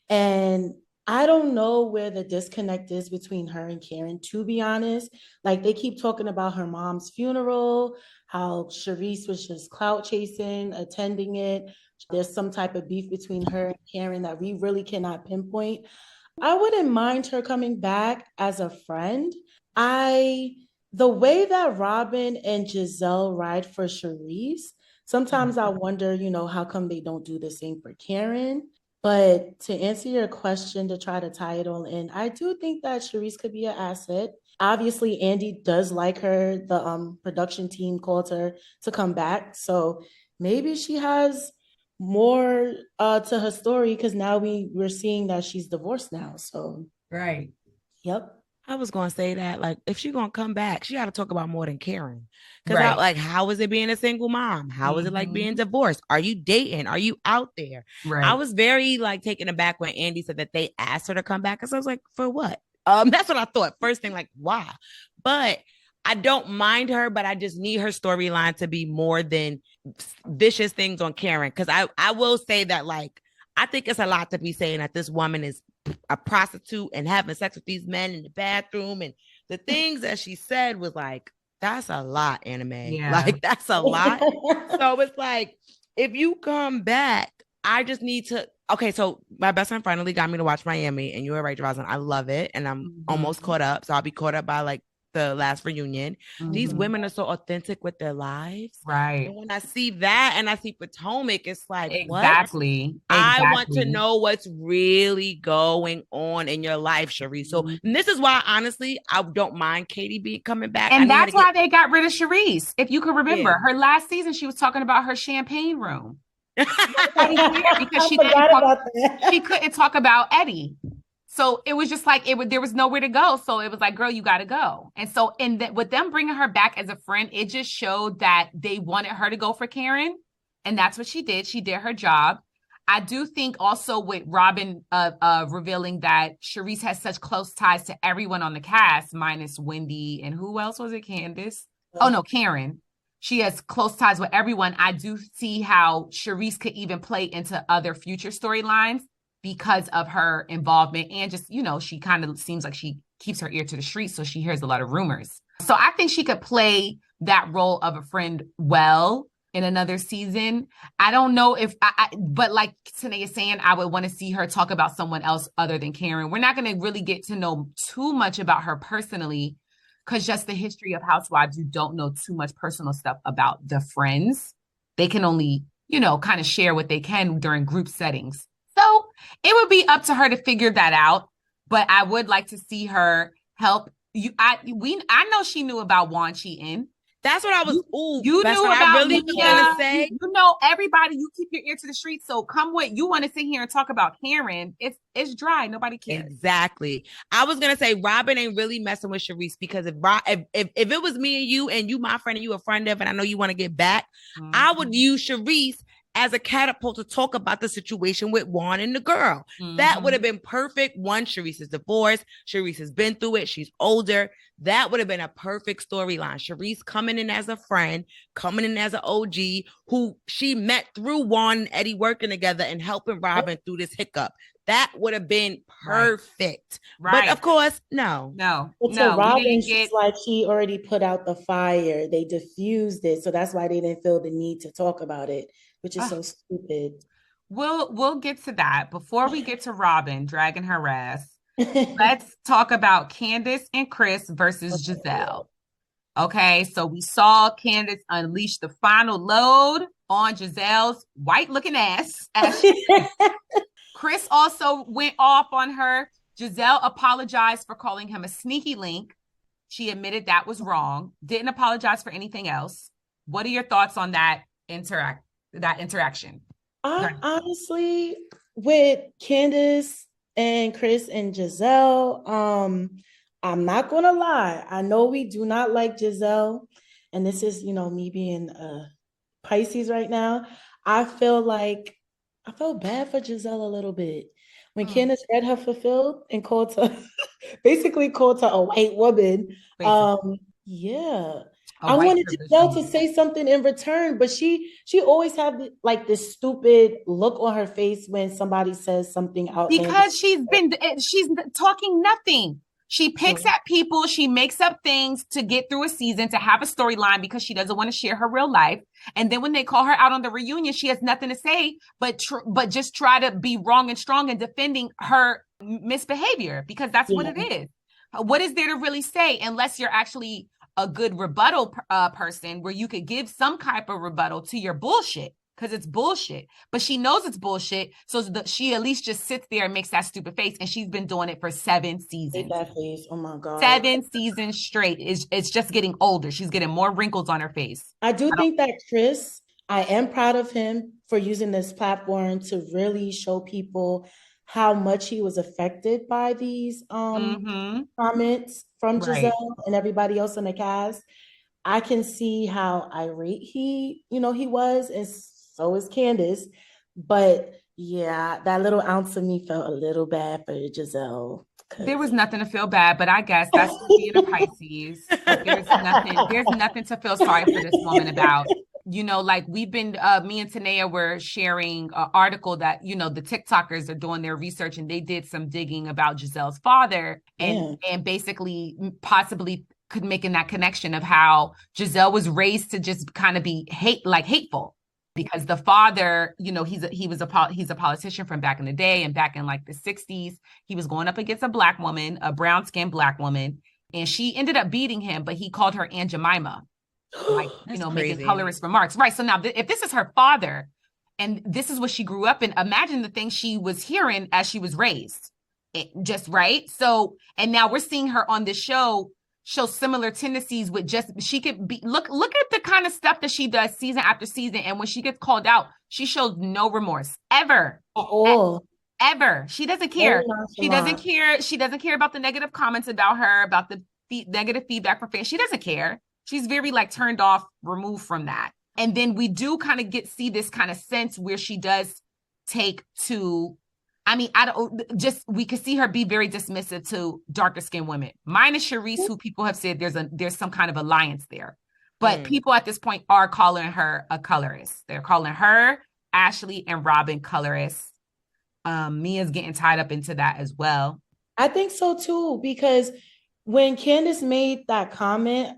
And I don't know where the disconnect is between her and Karen, to be honest. Like, they keep talking about her mom's funeral, how Charisse was just clout chasing, attending it. There's some type of beef between her and Karen that we really cannot pinpoint. I wouldn't mind her coming back as a friend. The way that Robin and Giselle ride for Charisse, sometimes I wonder, how come they don't do the same for Karen? But to answer your question, to try to tie it all in, I do think that Charisse could be an asset. Obviously, Andy does like her. The production team called her to come back. So maybe she has more to her story, because now we're seeing that she's divorced now. So right. Yep. I was going to say that, like, if she's going to come back, she got to talk about more than Karen. Because, like, how is it being a single mom? How is it like being divorced? Are you dating? Are you out there? Right. I was very, like, taken aback when Andy said that they asked her to come back. Because I was like, for what? That's what I thought. First thing, like, why? But I don't mind her, but I just need her storyline to be more than vicious things on Karen. Because I will say that, like, I think it's a lot to be saying that this woman is a prostitute and having sex with these men in the bathroom. And the things that she said was like, that's a lot, anime. Yeah. Like, that's a lot. So it's like, if you come back, I just need to. Okay, so my best friend finally got me to watch Miami, and you were right, Jeroslyn. I love it, and I'm almost caught up. So I'll be caught up by like the last reunion. These women are so authentic with their lives, right? And when I see that, and I see Potomac, it's like, exactly. I want to know what's really going on in your life, Cherise. So and this is why, honestly, I don't mind Katie coming back, and that's why they got rid of Cherise. If you can remember, her last season, she was talking about her champagne room. Because she couldn't talk about Eddie, so it was just like there was nowhere to go. So it was like, girl, you got to go. And so with them bringing her back as a friend, it just showed that they wanted her to go for Karen, and that's what she did. She did her job. I do think also with Robin revealing that Cherise has such close ties to everyone on the cast, minus Wendy and who else was it? Candace? Oh no, Karen. She has close ties with everyone. I do see how Cherise could even play into other future storylines because of her involvement. And just, she kind of seems like she keeps her ear to the street, so she hears a lot of rumors. So I think she could play that role of a friend well in another season. I don't know if, but like Tinaya is saying, I would want to see her talk about someone else other than Karen. We're not going to really get to know too much about her personally, because just the history of Housewives, you don't know too much personal stuff about the friends. They can only, kind of share what they can during group settings. So it would be up to her to figure that out. But I would like to see her help you. I know she knew about Juan cheating. That's what I was. You knew about I really was gonna say. You know everybody. You keep your ear to the street. So come with. You want to sit here and talk about Karen? It's dry. Nobody cares. Exactly. I was gonna say Robin ain't really messing with Cherise, because if it was me and you my friend and you a friend of, and I know you want to get back, I would use Cherise as a catapult to talk about the situation with Juan and the girl. That would have been perfect. One, Cherise is divorced. Cherise has been through it. She's older. That would have been a perfect storyline. Cherise coming in as a friend, coming in as an OG who she met through Juan and Eddie working together and helping Robin through this hiccup. That would have been perfect. Right. But of course, no. But so Robin, she's like, she already put out the fire. They diffused it. So that's why they didn't feel the need to talk about it, which is so stupid. We'll get to that. Before we get to Robin dragging her ass, let's talk about Candace and Chris versus Gizelle. Okay, so we saw Candace unleash the final load on Gizelle's white-looking ass. Chris also went off on her. Gizelle apologized for calling him a sneaky link. She admitted that was wrong. Didn't apologize for anything else. What are your thoughts on that interaction? Honestly, with Candace and Chris and Gizelle, I'm not gonna lie. I know we do not like Gizelle, and this is, me being Pisces right now. I felt bad for Gizelle a little bit when Candace read her for filth and called her a white woman. I wanted Gizelle to say something in return, but she always had like this stupid look on her face when somebody says something out. Because she's talking nothing. She picks at people. She makes up things to get through a season, to have a storyline, because she doesn't want to share her real life. And then when they call her out on the reunion, she has nothing to say, but just try to be wrong and strong in defending her misbehavior, because that's what it is. What is there to really say, unless you're actually a good rebuttal person where you could give some type of rebuttal to your bullshit, because it's bullshit. But she knows it's bullshit, so she at least just sits there and makes that stupid face, and she's been doing it for 7 seasons. That face, oh my God. 7 seasons straight. It's just getting older. She's getting more wrinkles on her face. I think that Chris, I am proud of him for using this platform to really show people how much he was affected by these comments from Gizelle and everybody else in the cast. I can see how irate he was, and so is Candace. But yeah, that little ounce of me felt a little bad for Gizelle. There was nothing to feel bad, but I guess that's being a Pisces. There's nothing to feel sorry for this woman about. you know, like we've been, me and Tinaya were sharing an article that, you know, the TikTokers are doing their research and they did some digging about Giselle's father and basically possibly could making that connection of how Giselle was raised to just kind of be hateful. Because the father, you know, he's a politician from back in the day, and back in like the 60s, he was going up against a black woman, a brown-skinned black woman, and she ended up beating him, but he called her Aunt Jemima, like, you know, crazy. Making colorist remarks. Right. So now if this is her father and this is what she grew up in, imagine the things she was hearing as she was raised. Just right. So, and now we're seeing her on this show similar tendencies with she could be, look at the kind of stuff that she does season after season. And when she gets called out, she shows no remorse ever. At all. Ever. She doesn't care. She doesn't care. She doesn't care about the negative comments about her, about the negative feedback from fans. She doesn't care. She's very like turned off, removed from that. And then we do kind of see this kind of sense where she does take to, I mean, we could see her be very dismissive to darker skinned women, minus Charisse, who people have said there's some kind of alliance there. But people at this point are calling her a colorist. They're calling her, Ashley, and Robin colorists. Mia's getting tied up into that as well. I think so too, because when Candace made that comment,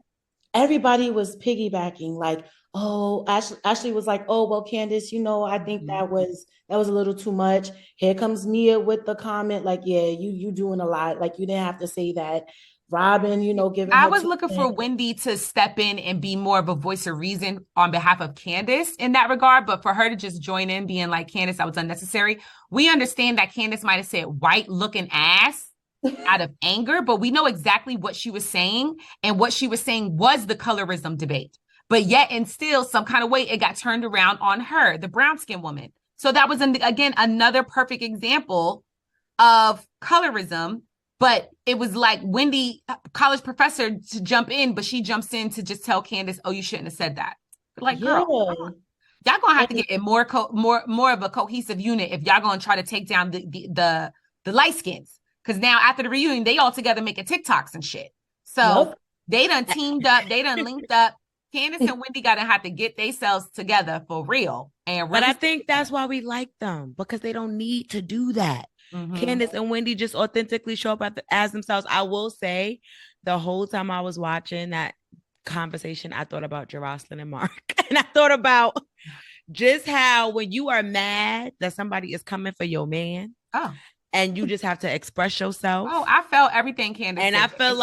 everybody was piggybacking, like, oh, Ashley was like, oh, well, Candace, you know, I think that was a little too much. Here comes Mia with the comment, like, yeah, you doing a lot. Like, you didn't have to say that. Robin, you know, I was looking for Wendy to step in and be more of a voice of reason on behalf of Candace in that regard. But for her to just join in being like, Candace, that was unnecessary. We understand that Candace might have said white looking ass out of anger, but we know exactly what she was saying. And what she was saying was the colorism debate. But yet and still, some kind of way, it got turned around on her, the brown-skinned woman. So that was, again, another perfect example of colorism. But it was like Wendy, college professor, to jump in, but she jumps in to just tell Candace, oh, you shouldn't have said that. Like, girl, y'all gonna have to get in more of a cohesive unit if y'all gonna try to take down the light skins. Because now after the reunion, they all together making TikToks and shit. So they done teamed up, they done linked up. Candace and Wendy gotta have to get themselves together for real. But I think that's why we like them, because they don't need to do that. Candace and Wendy just authentically show up as themselves. I will say, the whole time I was watching that conversation, I thought about Jeroslyn and Mark. And I thought about just how when you are mad that somebody is coming for your man, and you just have to express yourself. Oh, I felt everything, Candace. And I feel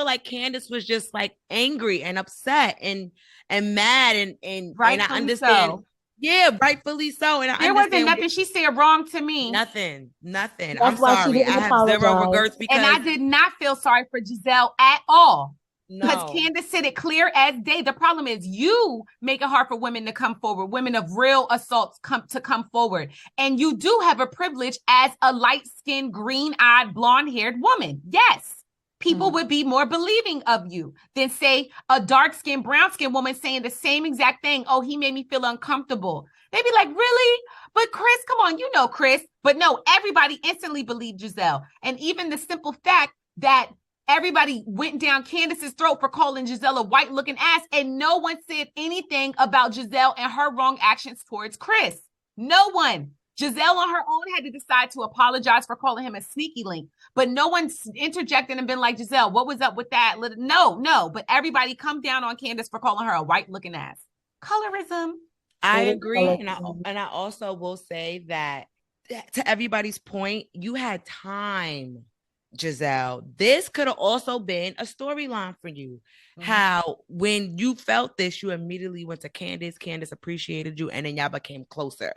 like Candace was just like angry and upset and mad and I understand. So. Yeah, rightfully so. And there wasn't nothing she said wrong to me. Nothing. I'm sorry. I have zero regrets because. And I did not feel sorry for Giselle at all. Because Candace said it clear as day. The problem is you make it hard for women to come forward, women of real assaults to come forward. And you do have a privilege as a light-skinned, green-eyed, blonde-haired woman. Yes. People would be more believing of you than, say, a dark-skinned, brown-skinned woman saying the same exact thing. Oh, he made me feel uncomfortable. They'd be like, really? But Chris, come on, you know Chris. But no, everybody instantly believed Giselle. And even the simple fact that everybody went down Candace's throat for calling Giselle a white-looking ass, and no one said anything about Giselle and her wrong actions towards Chris. No one. Giselle on her own had to decide to apologize for calling him a sneaky link, but no one's interjected and been like, Giselle, what was up with that? No, but everybody come down on Candace for calling her a white looking ass. Colorism. I agree. And I also will say that to everybody's point, you had time, Giselle. This could have also been a storyline for you. How when you felt this, you immediately went to Candace. Candace appreciated you, and then y'all became closer.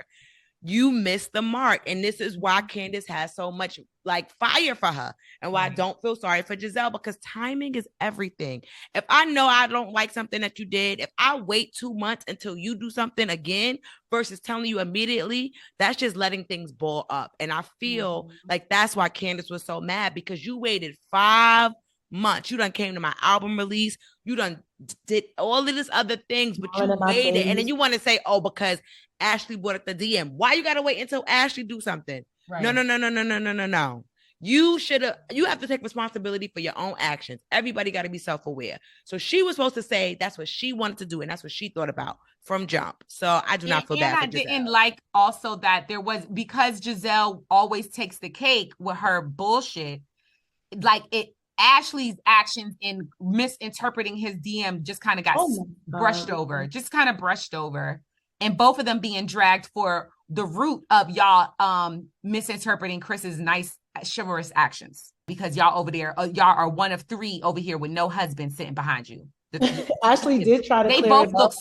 You missed the mark. And this is why Candace has so much like fire for her and why I don't feel sorry for Giselle, because timing is everything. If I know I don't like something that you did, if I wait 2 months until you do something again versus telling you immediately, that's just letting things ball up. And I feel like that's why Candace was so mad, because you waited 5 months. You done came to my album release. You done did all of this other things, but you waited. And then you want to say, oh, because Ashley brought up the DM. Why you got to wait until Ashley do something? Right. No. You have to take responsibility for your own actions. Everybody got to be self-aware. So she was supposed to say that's what she wanted to do, and that's what she thought about from jump. So I do not feel bad for Giselle. And I didn't like also that there was, because Giselle always takes the cake with her bullshit, like Ashley's actions in misinterpreting his DM just kind of got brushed over. And both of them being dragged for the root of y'all misinterpreting Chris's nice, chivalrous actions, because y'all over there, y'all are one of three over here with no husband sitting behind you. Ashley did try to. They both look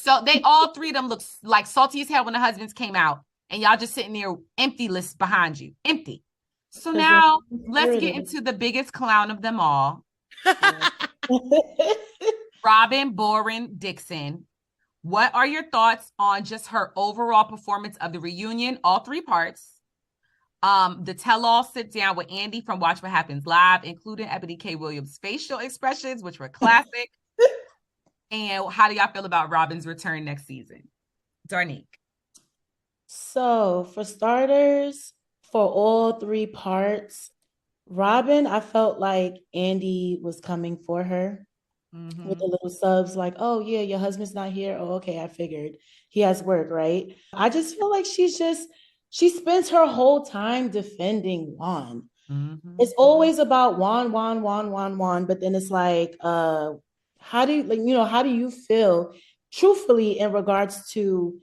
all three of them look like salty as hell when the husbands came out, and y'all just sitting there empty list behind you, empty. So now let's get into the biggest clown of them all, Robin Boren Dixon. What are your thoughts on just her overall performance of the reunion, all three parts? The tell-all sit down with Andy from Watch What Happens Live, including Ebony K. Williams' facial expressions, which were classic. And how do y'all feel about Robin's return next season? Darnique. So for starters, for all three parts, Robin, I felt like Andy was coming for her. With the little subs like, oh yeah, your husband's not here. Oh, okay, I figured he has work, right? I just feel like she spends her whole time defending Juan. It's always about Juan, but then it's like, how do you feel truthfully in regards to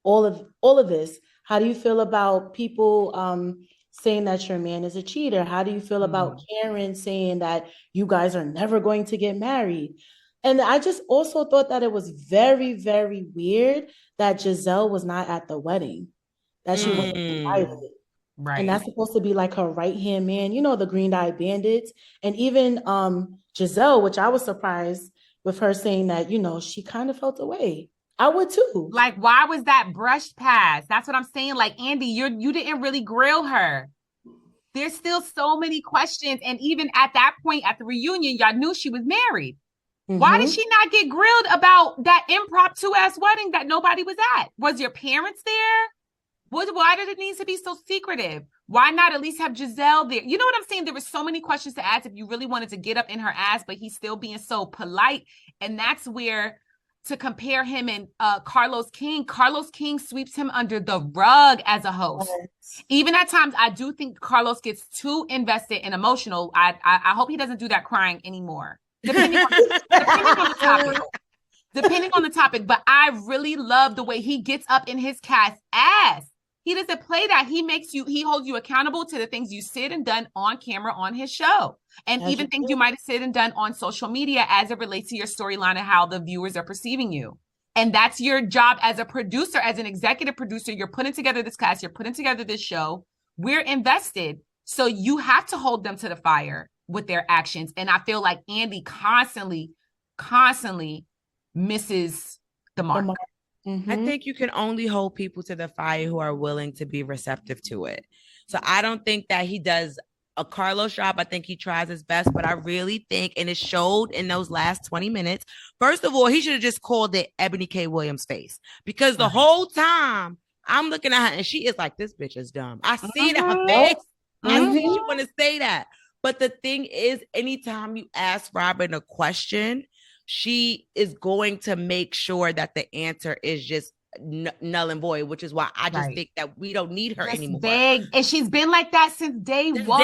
all of this? How do you feel about people saying that your man is a cheater? How do you feel about Karen saying that you guys are never going to get married? And I just also thought that it was very, very weird that Giselle was not at the wedding, that she wasn't invited. Right. And that's supposed to be like her right-hand man, the Green Eyed Bandits. And even Giselle, which I was surprised with her saying that, she kind of felt away. I would too. Like, why was that brushed past? That's what I'm saying. Like, Andy, you didn't really grill her. There's still so many questions. And even at that point at the reunion, y'all knew she was married. Why did she not get grilled about that impromptu ass wedding that nobody was at? Was your parents there? Why did it need to be so secretive? Why not at least have Giselle there? You know what I'm saying? There were so many questions to ask if you really wanted to get up in her ass, but he's still being so polite. And that's where, to compare him and Carlos King sweeps him under the rug as a host. Yes. Even at times, I do think Carlos gets too invested and emotional. I hope he doesn't do that crying anymore. Depending on the topic. But I really love the way he gets up in his cat's ass. He doesn't play that. He holds you accountable to the things you said and done on camera on his show. And even things you might have said and done on social media as it relates to your storyline and how the viewers are perceiving you. And that's your job as a producer, as an executive producer. You're putting together this cast, you're putting together this show. We're invested. So you have to hold them to the fire with their actions. And I feel like Andy constantly misses the mark. I think you can only hold people to the fire who are willing to be receptive to it. So I don't think that he does a Carlos job. I think he tries his best, but I really think, and it showed in those last 20 minutes, first of all, he should have just called it Ebony K. Williams' face, because the whole time I'm looking at her and she is like, this bitch is dumb. I see it in her face. I see she want to say that. But the thing is, anytime you ask Robin a question, she is going to make sure that the answer is just null and void, which is why I just think that we don't need her anymore. And she's been like that since day one.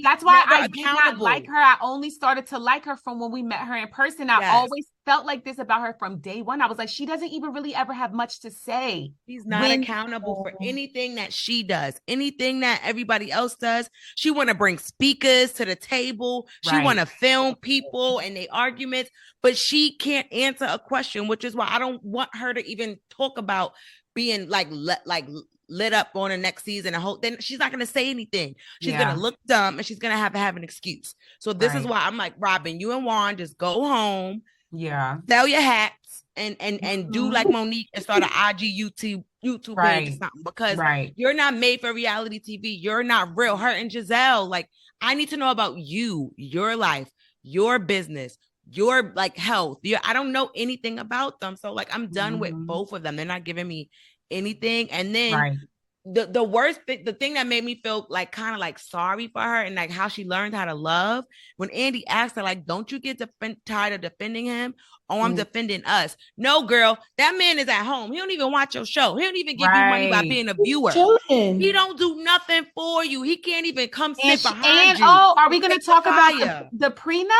That's why I did not like her. I only started to like her from when we met her in person. I always felt like this about her from day one. I was like, she doesn't even really ever have much to say. She's not accountable for anything that she does, anything that everybody else does. She want to bring speakers to the table. She want to film people and their arguments, but she can't answer a question, which is why I don't want her to even talk about being lit up on the next season. Then she's not going to say anything. She's going to look dumb and she's going to have an excuse. So this is why I'm like, Robin, you and Juan just go home. Yeah. Sell your hats and do like Monique and start an IG YouTube page or something, because you're not made for reality TV. You're not real. Her and Giselle, like, I need to know about you, your life, your business, your like health. I don't know anything about them. So like, I'm done with both of them. They're not giving me anything. And then the worst thing, the thing that made me feel like kind of like sorry for her and like how she learned how to love, when Andy asked her, like, don't you get tired of defending him? Oh, I'm defending us. No, girl, that man is at home. He don't even watch your show. He don't even give you money by being a viewer. He don't do nothing for you. He can't even come sit behind you. Oh, are we going to talk about the prenup?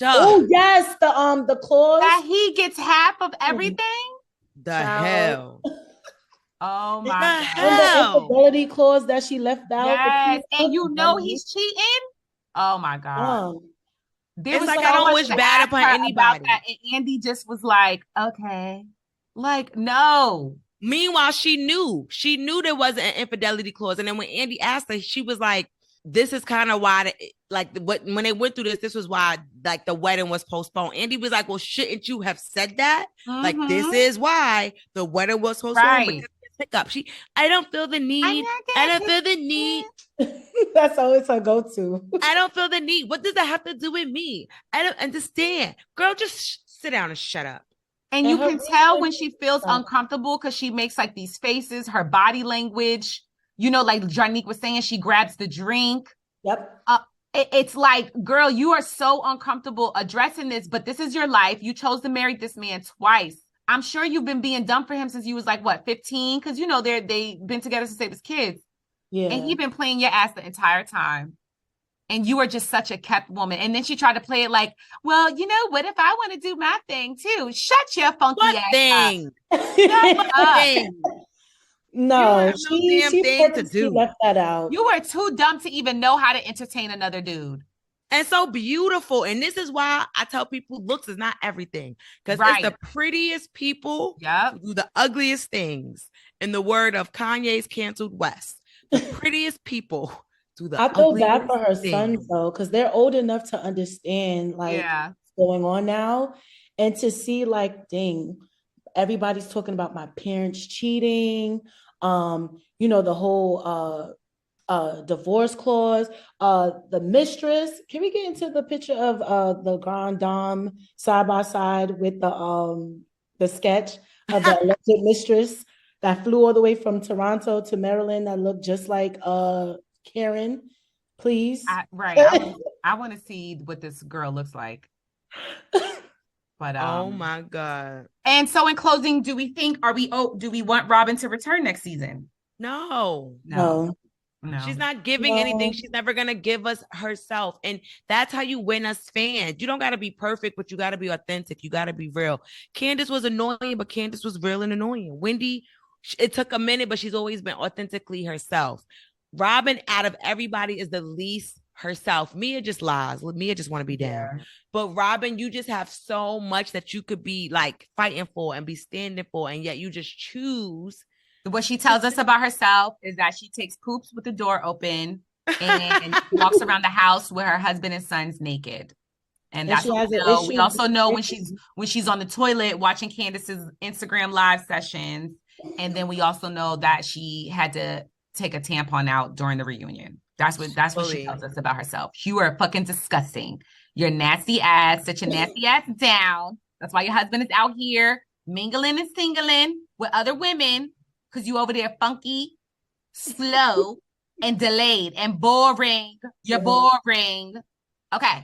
Oh yes, the clause that he gets half of everything. The hell. Oh my God. And the infidelity clause that she left out. Yes, and you know he's cheating. Oh my God. It's like I don't wish bad upon anybody. That, and Andy just was like, okay. Like, no. Meanwhile, she knew there wasn't an infidelity clause. And then when Andy asked her, she was like, this is kind of why, when they went through this was why, like, the wedding was postponed. Andy was like, well, shouldn't you have said that? Mm-hmm. Like, this is why the wedding was postponed. Right. Pick up. I don't feel the need. I don't feel the need. That's always her go-to. I don't feel the need. What does that have to do with me? I don't understand. Girl, just sit down and shut up. And you can tell when she feels uncomfortable because she makes like these faces, her body language, you know, like Darnique was saying, she grabs the drink. Yep. It's like, girl, you are so uncomfortable addressing this, but this is your life. You chose to marry this man twice. I'm sure you've been being dumb for him since you was like, what, 15? Because, you know, they've been together since they was kids. Yeah. And he been playing your ass the entire time. And you are just such a kept woman. And then she tried to play it like, well, you know, what if I want to do my thing too? Shut your funky ass thing? up. Shut up. Thing? No, she left that out. You were too dumb to even know how to entertain another dude. And so beautiful. And this is why I tell people looks is not everything. Because it's the prettiest people who do the ugliest things. In the word of Kanye's canceled West. The prettiest people do the ugliest things. I feel bad for her sons though, because they're old enough to understand like what's going on now. And to see like, dang, everybody's talking about my parents cheating. You know, the whole divorce clause, the mistress. Can we get into the picture of the Grand Dame side by side with the sketch of the alleged mistress that flew all the way from Toronto to Maryland that looked just like Karen? Please. I want to see what this girl looks like. But oh my God. And so in closing, do we want Robin to return next season? No. She's not giving anything. She's never going to give us herself. And that's how you win us fans. You don't got to be perfect, but you got to be authentic. You got to be real. Candace was annoying, but Candace was real and annoying. Wendy, it took a minute, but she's always been authentically herself. Robin, out of everybody, is the least herself. Mia just lies. Mia just want to be down. Yeah. But Robin, you just have so much that you could be like fighting for and be standing for. And yet you just choose. What she tells us about herself is that she takes poops with the door open and walks around the house with her husband and sons naked. And that's what we know. We also know when she's on the toilet watching Candace's Instagram live sessions. And then we also know that she had to take a tampon out during the reunion. That's what she tells us about herself. You are fucking disgusting. You're nasty ass. Sit your nasty ass down. That's why your husband is out here mingling and singling with other women. Because you over there funky, slow, and delayed, and boring. You're boring. Okay.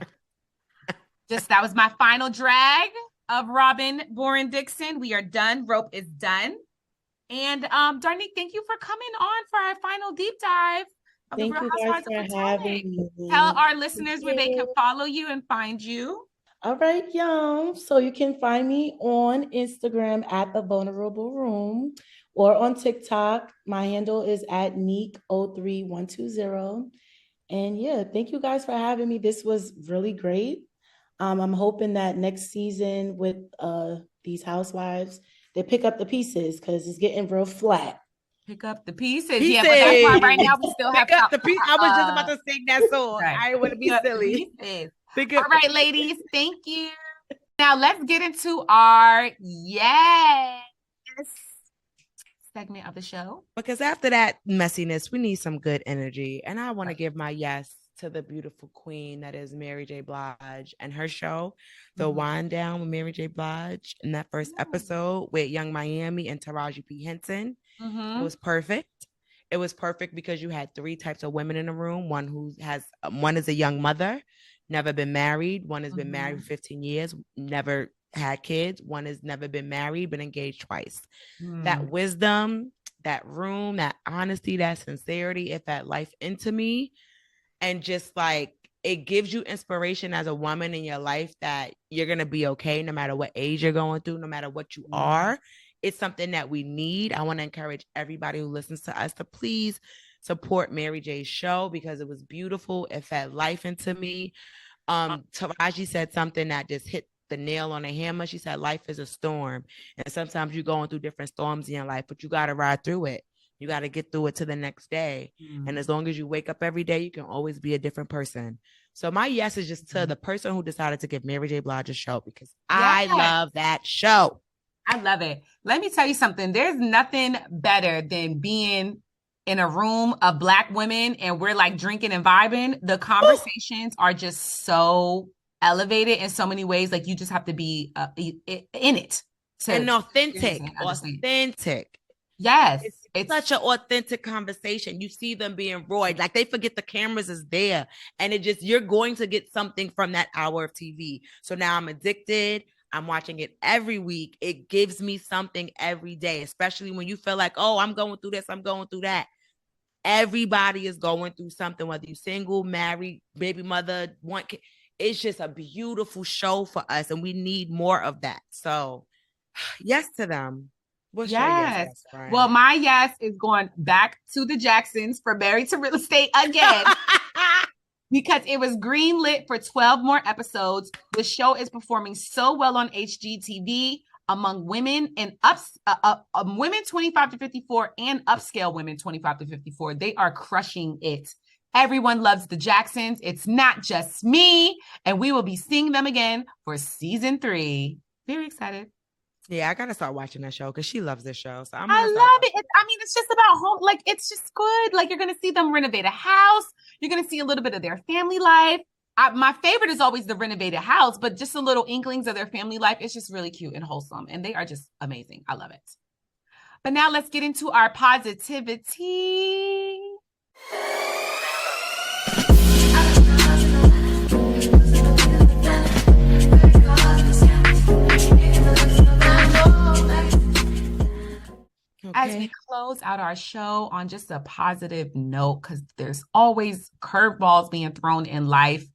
That was my final drag of Robin Boren Dixon. We are done. Rope is done. And Darnique, thank you for coming on for our final deep dive of the Real Housewives of Potomac. Tell our listeners where they can follow you and find you. All right, y'all. So you can find me on Instagram at The Vulnerable Room. Or on TikTok, my handle is at Neek03120. And yeah, thank you guys for having me. This was really great. I'm hoping that next season with these housewives, they pick up the pieces because it's getting real flat. Pick up the pieces. Yeah, but that's why right now we still have pick up the pieces. I was just about to sing that song. Right. I want to be silly. All right, ladies, thank you. Now let's get into our segment of the show. Because after that messiness, we need some good energy. And I want to give my yes to the beautiful queen that is Mary J. Blige and her show, The Wind Down with Mary J. Blige, in that first episode with Young Miami and Taraji P. Henson. It was perfect. It was perfect because you had 3 types of women in the room. One is a young mother, never been married. One has been married for 15 years, never had kids. One has never been married, been engaged twice. That wisdom, that room, that honesty, that sincerity, it fed life into me. And just like, it gives you inspiration as a woman in your life that you're going to be okay no matter what age you're going through, no matter what you are. It's something that we need. I want to encourage everybody who listens to us to please support Mary J's show because it was beautiful. It fed life into me. Taraji said something that just hit the nail on the hammer. She said, life is a storm. And sometimes you're going through different storms in your life, but you got to ride through it. You got to get through it to the next day. And as long as you wake up every day, you can always be a different person. So my yes is just to the person who decided to give Mary J. Blige a show because I love that show. I love it. Let me tell you something. There's nothing better than being in a room of Black women and we're like drinking and vibing. The conversations are just so elevated in so many ways. Like you just have to be in it. And authentic. Yes. It's such an authentic conversation. You see them being royed. Like they forget the cameras is there. And you're going to get something from that hour of TV. So now I'm addicted. I'm watching it every week. It gives me something every day, especially when you feel like, oh, I'm going through this, I'm going through that. Everybody is going through something, whether you're single, married, baby mother, one kid. It's just a beautiful show for us. And we need more of that. So yes to them. What's your yes? Well, my yes is going back to the Jacksons for Married to Real Estate again. Because it was greenlit for 12 more episodes. The show is performing so well on HGTV among women and women 25 to 54 and upscale women 25 to 54. They are crushing it. Everyone loves the Jacksons. It's not just me. And we will be seeing them again for season 3. Very excited. Yeah, I gotta start watching that show because she loves this show. So I love it. It's just about home. Like, it's just good. Like, you're gonna see them renovate a house. You're gonna see a little bit of their family life. My favorite is always the renovated house, but just a little inklings of their family life. It's just really cute and wholesome, and they are just amazing. I love it. But now let's get into our positivity. As we close out our show on just a positive note, because there's always curveballs being thrown in life.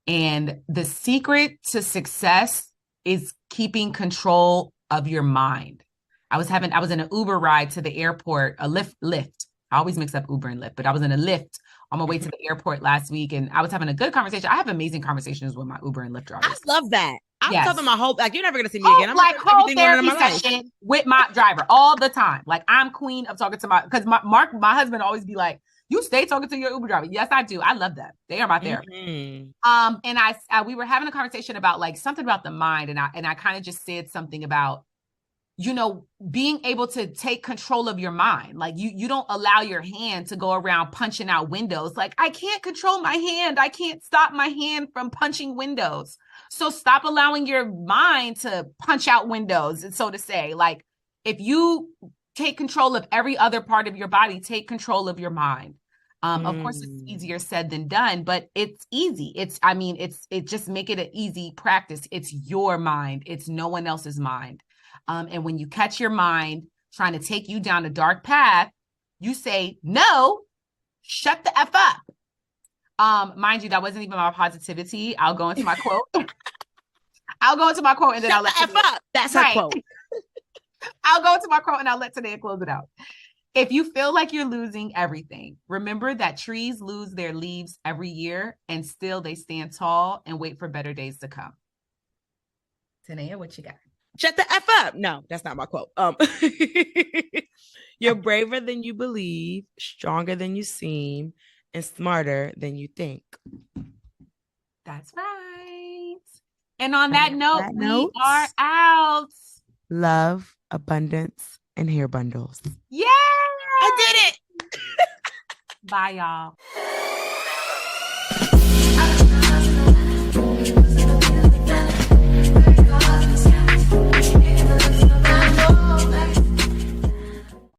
And the secret to success is keeping control of your mind. I was in an Uber ride to the airport, a Lyft. I always mix up Uber and Lyft, but I was in a Lyft on my way to the airport last week, and I was having a good conversation. I have amazing conversations with my Uber and Lyft drivers. I love that. I'm talking my whole, like, you're never going to see me again. I'm like whole therapy session with my driver all the time. Like, I'm queen of talking to because my husband always be like, you stay talking to your Uber driver. Yes, I do. I love them. They are my therapist. And we were having a conversation about like something about the mind. And I kind of just said something about, being able to take control of your mind. Like you don't allow your hand to go around punching out windows. Like, I can't control my hand. I can't stop my hand from punching windows. So stop allowing your mind to punch out windows, and so to say. Like, if you take control of every other part of your body, take control of your mind. Of course, it's easier said than done, but it's easy. It just make it an easy practice. It's your mind. It's no one else's mind. And when you catch your mind trying to take you down a dark path, you say, no, shut the F up. Mind you, that wasn't even my positivity. I'll go into my quote. And then I'll let the F up. That's her quote. I'll go into my quote and I'll let Tinaya close it out. If you feel like you're losing everything, remember that trees lose their leaves every year and still they stand tall and wait for better days to come. Tinaya, what you got? Shut the F up. No, that's not my quote. You're braver than you believe, stronger than you seem, and smarter than you think. That's right. And on that note, we are out. Love, abundance, and hair bundles. Yeah! I did it! Bye, y'all.